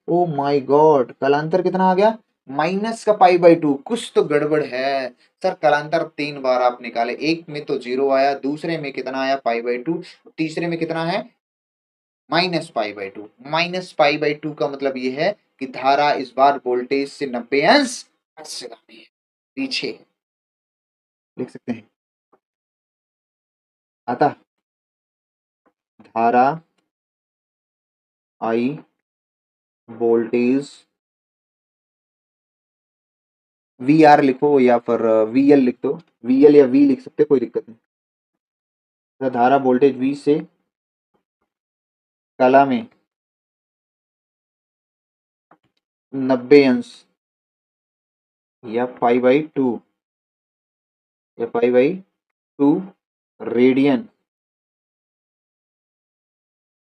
Oh my God, कलांतर कितना आ गया, माइनस का पाई बाई टू। कुछ तो गड़बड़ है सर, कलांतर तीन बार आप निकाले, एक में तो जीरो आया, दूसरे में कितना आया, पाई बाई टू, तीसरे में कितना है, minus pi by two. Minus pi by to का मतलब ये है कि धारा इस बार वोल्टेज से 90 अंश पीछे, लिख सकते हैं। आता धारा आई वोल्टेज वी आर लिखो या फिर वी एल लिख दो, वी एल या वी लिख सकते, कोई दिक्कत नहीं। तो धारा वोल्टेज वी से कला में 90 अंश, या पाई बाई टू, या पाई बाई टू रेडियन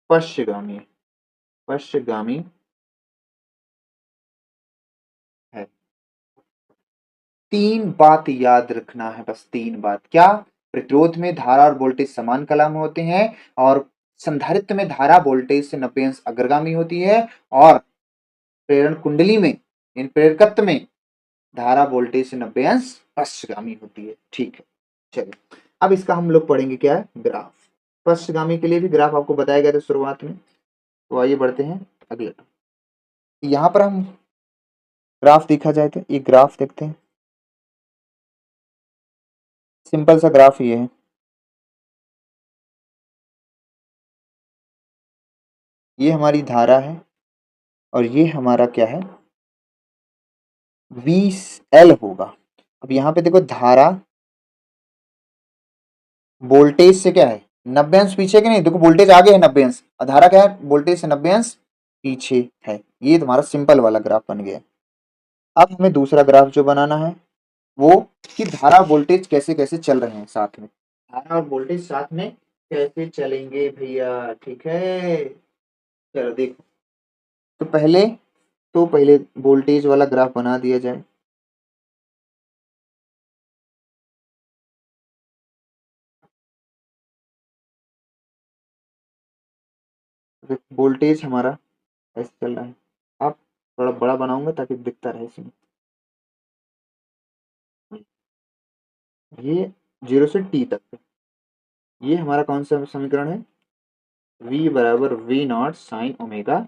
पश्चगामी, पश्चगामी है। तीन बात याद रखना है, बस तीन बात, क्या, प्रतिरोध में धारा और वोल्टेज समान कला में होते हैं, और संधारित्र में धारा वोल्टेज से 90 अंश अग्रगामी होती है, और प्रेरण कुंडली में, इन प्रेरकत्व में धारा वोल्टेज से 90 अंश पश्चगामी होती है। ठीक है, चलिए अब इसका हम लोग पढ़ेंगे क्या है, ग्राफ। पश्चगामी के लिए भी ग्राफ आपको बताया गया था शुरुआत में। तो आइए बढ़ते हैं अगले। यहाँ पर हम ग्राफ देखा जाए तो ये ग्राफ देखते हैं, सिंपल सा ग्राफ ये है, ये हमारी धारा है, और ये हमारा क्या है, वी एल होगा। अब यहाँ पे देखो धारा वोल्टेज से क्या है, 90 अंश पीछे के नहीं, देखो वोल्टेज आगे है 90 अंश, और धारा क्या है, वोल्टेज से 90 अंश पीछे है। ये तुम्हारा सिंपल वाला ग्राफ बन गया। अब हमें दूसरा ग्राफ जो बनाना है वो, कि धारा वोल्टेज कैसे कैसे चल रहे हैं साथ में, धारा और वोल्टेज साथ में कैसे चलेंगे भैया, ठीक है। चलो देखो, तो पहले वोल्टेज वाला ग्राफ बना दिया जाए। वोल्टेज हमारा ऐसे चल रहा है। आप थोड़ा बड़ा बनाऊंगा ताकि दिखता रहे इसमें। ये 0 से t तक, ये हमारा कौन सा समीकरण है? v बराबर v naught sine omega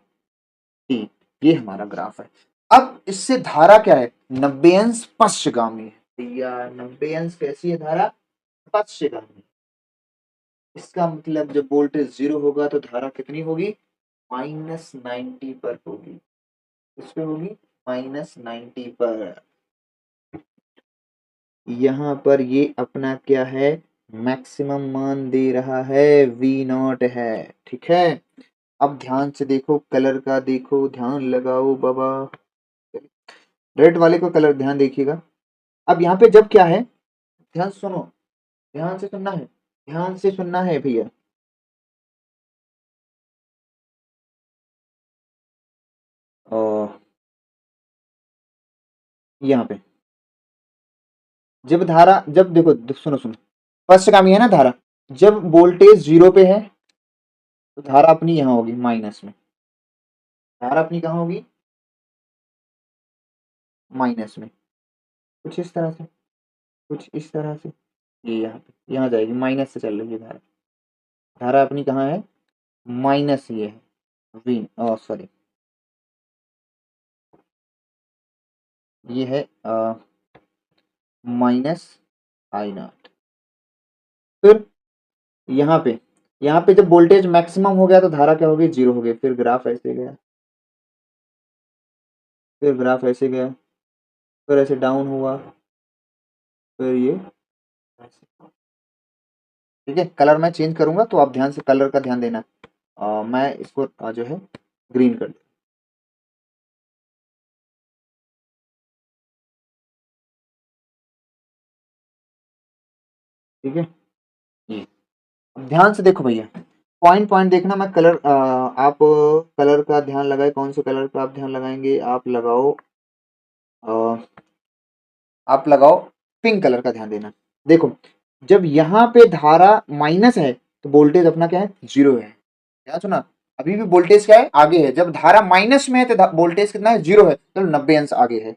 T, ये हमारा ग्राफ है। अब इससे धारा क्या है? 90 अंश पश्चगामी है या 90 अंश कैसी है धारा? पश्चगामी। इसका मतलब जब वोल्टेज 0 होगा तो धारा कितनी होगी? -90 पर होगी। किस पे होगी? -90 पर। यहाँ पर ये अपना क्या है? मैक्सिमम मान दे रहा है, v नॉट है। ठीक है, अब ध्यान से देखो, कलर का देखो, ध्यान लगाओ बाबा। रेड वाले को कलर ध्यान देखिएगा। अब यहाँ पे जब क्या है, ध्यान सुनो, ध्यान से सुनना है, ध्यान से सुनना है भैया। यहाँ पे जब धारा, जब देखो सुनो सुनो, स्पष्टगामी है ना धारा, जब वोल्टेज 0 पे है तो धारा अपनी यहाँ होगी माइनस में। धारा अपनी कहाँ होगी? माइनस में। कुछ इस तरह से, कुछ इस तरह से, ये यहाँ पे, यहाँ जाएगी, माइनस से चल रही है धारा। धारा अपनी कहाँ है? माइनस, ये है वी, सॉरी, ये है माइनस आई नॉट। फिर यहाँ पे, यहाँ पे जब वोल्टेज मैक्सिमम हो गया तो धारा क्या हो गई? 0 हो गई। फिर ग्राफ ऐसे गया, फिर ग्राफ ऐसे गया, फिर ऐसे डाउन हुआ, फिर ये ऐसे। ठीक है, कलर मैं चेंज करूंगा तो आप ध्यान से कलर का ध्यान देना। मैं इसको जो है ग्रीन कर दूं। ठीक है, ये अब ध्यान से देखो भैया, पॉइंट पॉइंट देखना। मैं कलर आप कलर का ध्यान लगाए, कौन से कलर का आप ध्यान लगाएंगे? आप लगाओ, अ, आप लगाओ पिंक कलर का ध्यान देना। देखो, जब यहाँ पे धारा माइनस है तो वोल्टेज अपना क्या है? 0 है। क्या सुना? अभी भी वोल्टेज क्या है? आगे है। जब धारा माइनस में है तो वोल्टेज कितना है? 0 है, तो 90 अंश आगे है।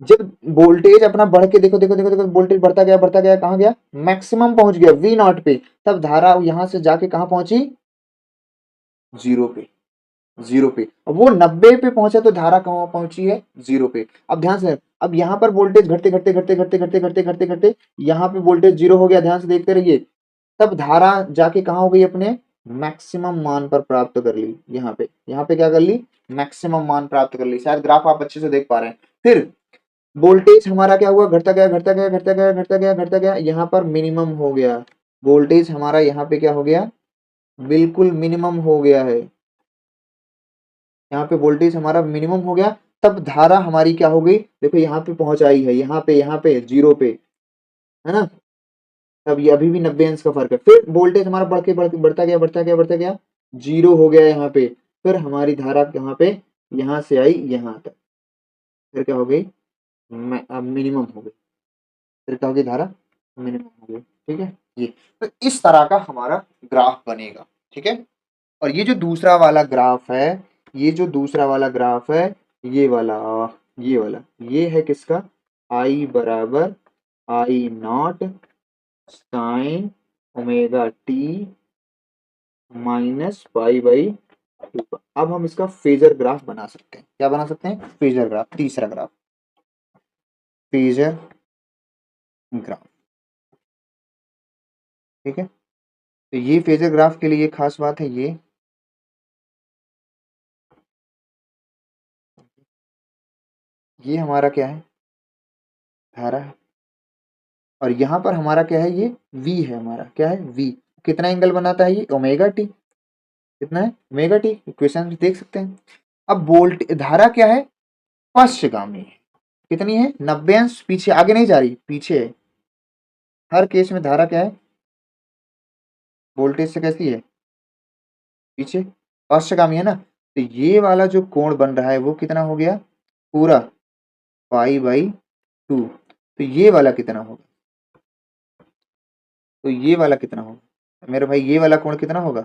जब वोल्टेज अपना बढ़ के, देखो देखो देखो देखो, वोल्टेज बढ़ता गया बढ़ता गया, कहाँ गया? मैक्सिमम पहुंच गया वी नॉट पे। तब धारा यहां से जाके कहाँ पहुंची? 0 पे। 0 पे, अब वो 90 पे पहुंचा तो धारा कहाँ पहुंची है? 0 पे। अब ध्यान से, अब यहाँ पर वोल्टेज घटते घटते घटते घटते घटते घटते घटते घटते यहाँ पे वोल्टेज 0 हो गया। ध्यान से देखते रहिए, तब धारा जाके कहाँ हो गई? अपने मैक्सिमम मान पर प्राप्त कर ली। यहाँ पे क्या कर ली? मैक्सिमम मान प्राप्त कर ली। शायद ग्राफ आप अच्छे से देख पा रहे हैं। फिर वोल्टेज हमारा क्या हुआ? घटता गया घटता गया घटता गया घटता गया घटता गया, यहाँ पर मिनिमम हो गया। वोल्टेज हमारा यहाँ पे क्या हो गया? बिल्कुल मिनिमम हो गया है। यहाँ पे वोल्टेज हमारा मिनिमम हो गया, तब धारा हमारी क्या हो गई? देखो यहाँ पे पहुंच आई है, यहाँ पे 0 पे, है ना? तब ये अभी भी 90 अंश का फर्क है। फिर वोल्टेज हमारा बढ़ के बढ़ता गया बढ़ता गया बढ़ता गया, 0 हो गया यहाँ पे। फिर हमारी धारा यहाँ पे, यहाँ से आई यहाँ तक, फिर क्या हो गई? मिनिमम हो गई। फिर क्या होगी? धारा मिनिमम हो गई। ठीक है, ये तो इस तरह का हमारा ग्राफ बनेगा। ठीक है, और ये जो दूसरा वाला ग्राफ है, ये जो दूसरा वाला ग्राफ है, ये वाला, ये वाला, ये है किसका? आई बराबर I naught sine omega T minus pi by 2। अब हम इसका फेजर ग्राफ बना सकते हैं। क्या बना सकते हैं? फेजर ग्राफ, तीसरा ग्राफ, फेजर ग्राफ। ठीक है, तो ये फेजर ग्राफ के लिए खास बात है, ये हमारा क्या है? धारा है। और यहाँ पर हमारा क्या है? ये v है। हमारा क्या है? v। कितना एंगल बनाता है ये? Omega T. कितना है? Omega T. इक्वेशन में देख सकते हैं। अब वोल्ट धारा क्या है? पश्चगामी है। कितनी है? 90 अंश पीछे, आगे नहीं जा रही, पीछे है। हर केस में धारा क्या है? वोल्टेज से कैसी है? पीछे। पश्चगामी है ना, तो ये वाला जो कोण बन रहा है वो कितना हो गया? पूरा पाई बाई 2। तो ये वाला कितना होगा? तो ये वाला कितना होगा मेरे भाई? ये वाला कोण कितना होगा?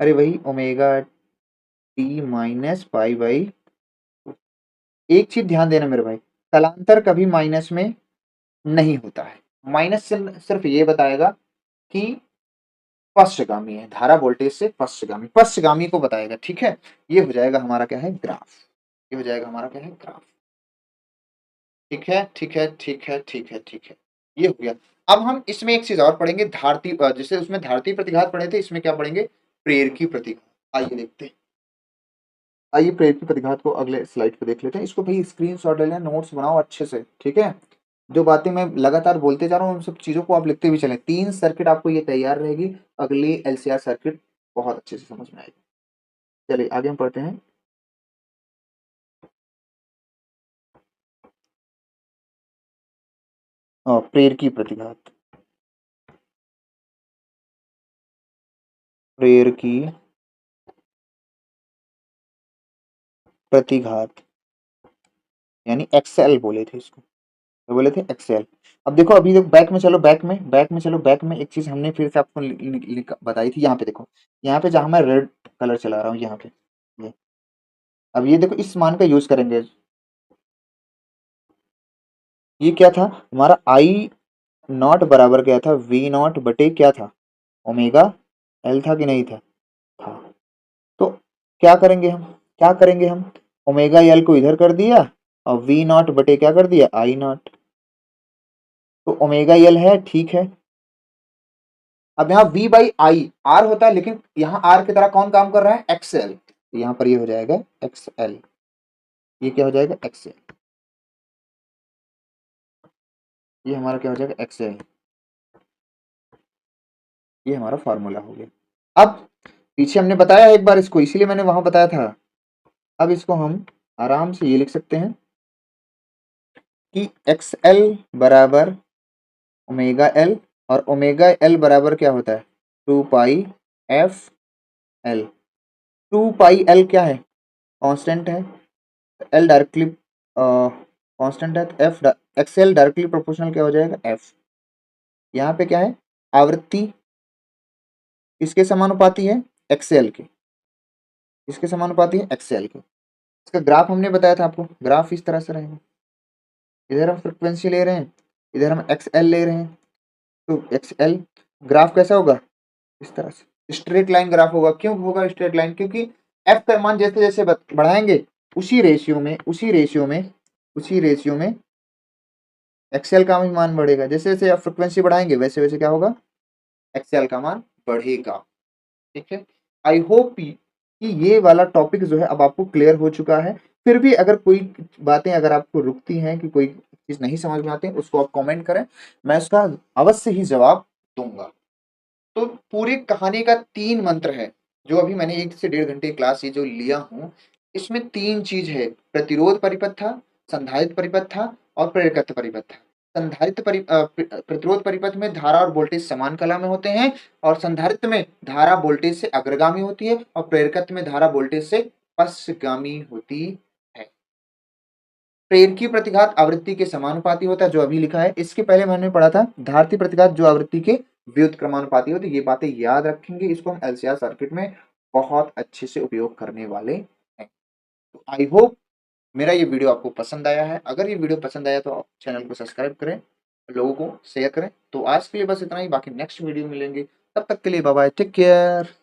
अरे वही omega t minus pi by. एक चीज ध्यान देना मेरे भाई, स्थलांतर कभी माइनस में नहीं होता है। माइनस सिर्फ ये बताएगा कि पश्चगामी है, धारा वोल्टेज से पश्चगामी, पश्चगामी को बताएगा। ठीक है, ये हो जाएगा हमारा क्या है, ग्राफ। ये हो जाएगा हमारा क्या है, ग्राफ। ठीक है, ठीक है, ठीक है, ठीक है, ठीक है, ये हो गया। अब हम इसमें एक चीज और पढ़ेंगे, धारती, जैसे उसमें धारती प्रतिघात पढ़े थे, इसमें क्या पढ़ेंगे, प्रेरकी प्रतिघात। आइए देखते हैं। आइए प्रेरकी प्रतिघात को अगले स्लाइड पे देख लेते हैं। इसको भाई स्क्रीनशॉट ले लें, नोट्स बनाओ अच्छे से। ठीक है, जो बातें मैं लगातार बोलते जा रहा हूँ उन सब चीजों को आप लिखते भी चलें। 3 सर्किट आपको ये तैयार रहेगी, अगली एलसीआर सर्किट बहुत अच्छे से समझ में आएगी। चलिए आगे हम पढ़ते हैं। प्रेरकी प्रतिघात, प्रेरकी प्रतिघात यानी एक्सएल बोले थे इसको, तो बोले थे एक्सएल। अब देखो, अभी देखो बैक में चलो, बैक में चलो, बैक में एक चीज हमने फिर से आपको बताई थी। यहाँ पे देखो, यहाँ पे जहां मैं रेड कलर चला रहा हूँ, यहाँ पे ये, अब ये देखो, इस मान का यूज करेंगे। ये क्या था हमारा, आई नॉट बराबर क्या था, वी नॉट बटे क्या था, ओमेगा एल था कि नहीं था, था। तो क्या करेंगे हम, क्या करेंगे हम, ओमेगा एल को इधर कर दिया और वी नॉट बटे क्या कर दिया, आई नॉट। तो ओमेगा एल है, ठीक है। अब यहाँ v बाई आई आर होता है, लेकिन यहाँ आर की तरह कौन काम कर रहा है, एक्सएल। तो यहाँ पर ये हो जाएगा एक्सएल, ये क्या हो जाएगा, एक्सएल। ये हमारा क्या हो जाएगा, एक्सएल। ये हमारा फॉर्मूला हो गया। अब पीछे हमने बताया एक बार इसको, इसीलिए मैंने वहां बताया था। अब इसको हम आराम से ये लिख सकते हैं कि एक्सएल बराबर ओमेगा एल, और ओमेगा एल बराबर क्या होता है, 2 पाई एफ एल। 2 पाई एल क्या है, कांस्टेंट है, एल डायरेक्टली कांस्टेंट है, तो एफ एक्सएल डायरेक्टली प्रोपोर्शनल क्या हो जाएगा, एफ। यहाँ पे क्या है, आवृत्ति किसके समानुपाती है, एक्सएल के, किसके समानुपाती है, एक्सएल के। इसका ग्राफ हमने बताया था आपको, ग्राफ इस तरह से रहेगा। इधर हम फ्रिक्वेंसी ले रहे हैं, इधर हम एक्सएल ले रहे हैं, तो एक्सएल ग्राफ कैसा होगा, इस तरह से स्ट्रेट लाइन ग्राफ होगा। क्यों होगा स्ट्रेट लाइन, क्योंकि एफ का मान जैसे जैसे बढ़ाएंगे उसी रेशियो में, उसी रेशियो में एक्सएल का भी मान बढ़ेगा। जैसे जैसे आप फ्रिक्वेंसी बढ़ाएंगे वैसे वैसे क्या होगा, एक्सएल का मान बढ़ेगा। ठीक है, आई होप कि ये वाला टॉपिक जो है अब आपको क्लियर हो चुका है। फिर भी अगर कोई बातें अगर आपको रुकती हैं, कि कोई चीज नहीं समझ में आती है, उसको आप कमेंट करें, मैं उसका अवश्य ही जवाब दूंगा। तो पूरी कहानी का 3 मंत्र है, जो अभी मैंने 1 से 1.5 घंटे क्लास ये जो लिया हूँ, इसमें 3 चीज है, प्रतिरोध परिपथ, संधारित्र परिपथ और प्रेरकत्व परिपथ। प्रतिरोध परिपथ में धारा और वोल्टेज समान कला में होते हैं, और संधारित्र में धारा वोल्टेज से अग्रगामी होती है, और प्रेरकत्व में धारा वोल्टेज से पश्चगामी होती है। प्रेरकी प्रतिघात आवृत्ति के समानुपाती होता है, जो अभी लिखा है। इसके पहले मैंने पढ़ा था धारती प्रतिघात, जो आवृत्ति के व्युत्क्रमानुपाती होती है। ये बातें याद रखेंगे, इसको हम एलसीआर सर्किट में बहुत अच्छे से उपयोग करने वाले हैं। तो आई होप मेरा ये वीडियो आपको पसंद आया है। अगर ये वीडियो पसंद आया तो चैनल को सब्सक्राइब करें, लोगों को शेयर करें। तो आज के लिए बस इतना ही, बाकी नेक्स्ट वीडियो मिलेंगे, तब तक के लिए बाय बाय, टेक केयर।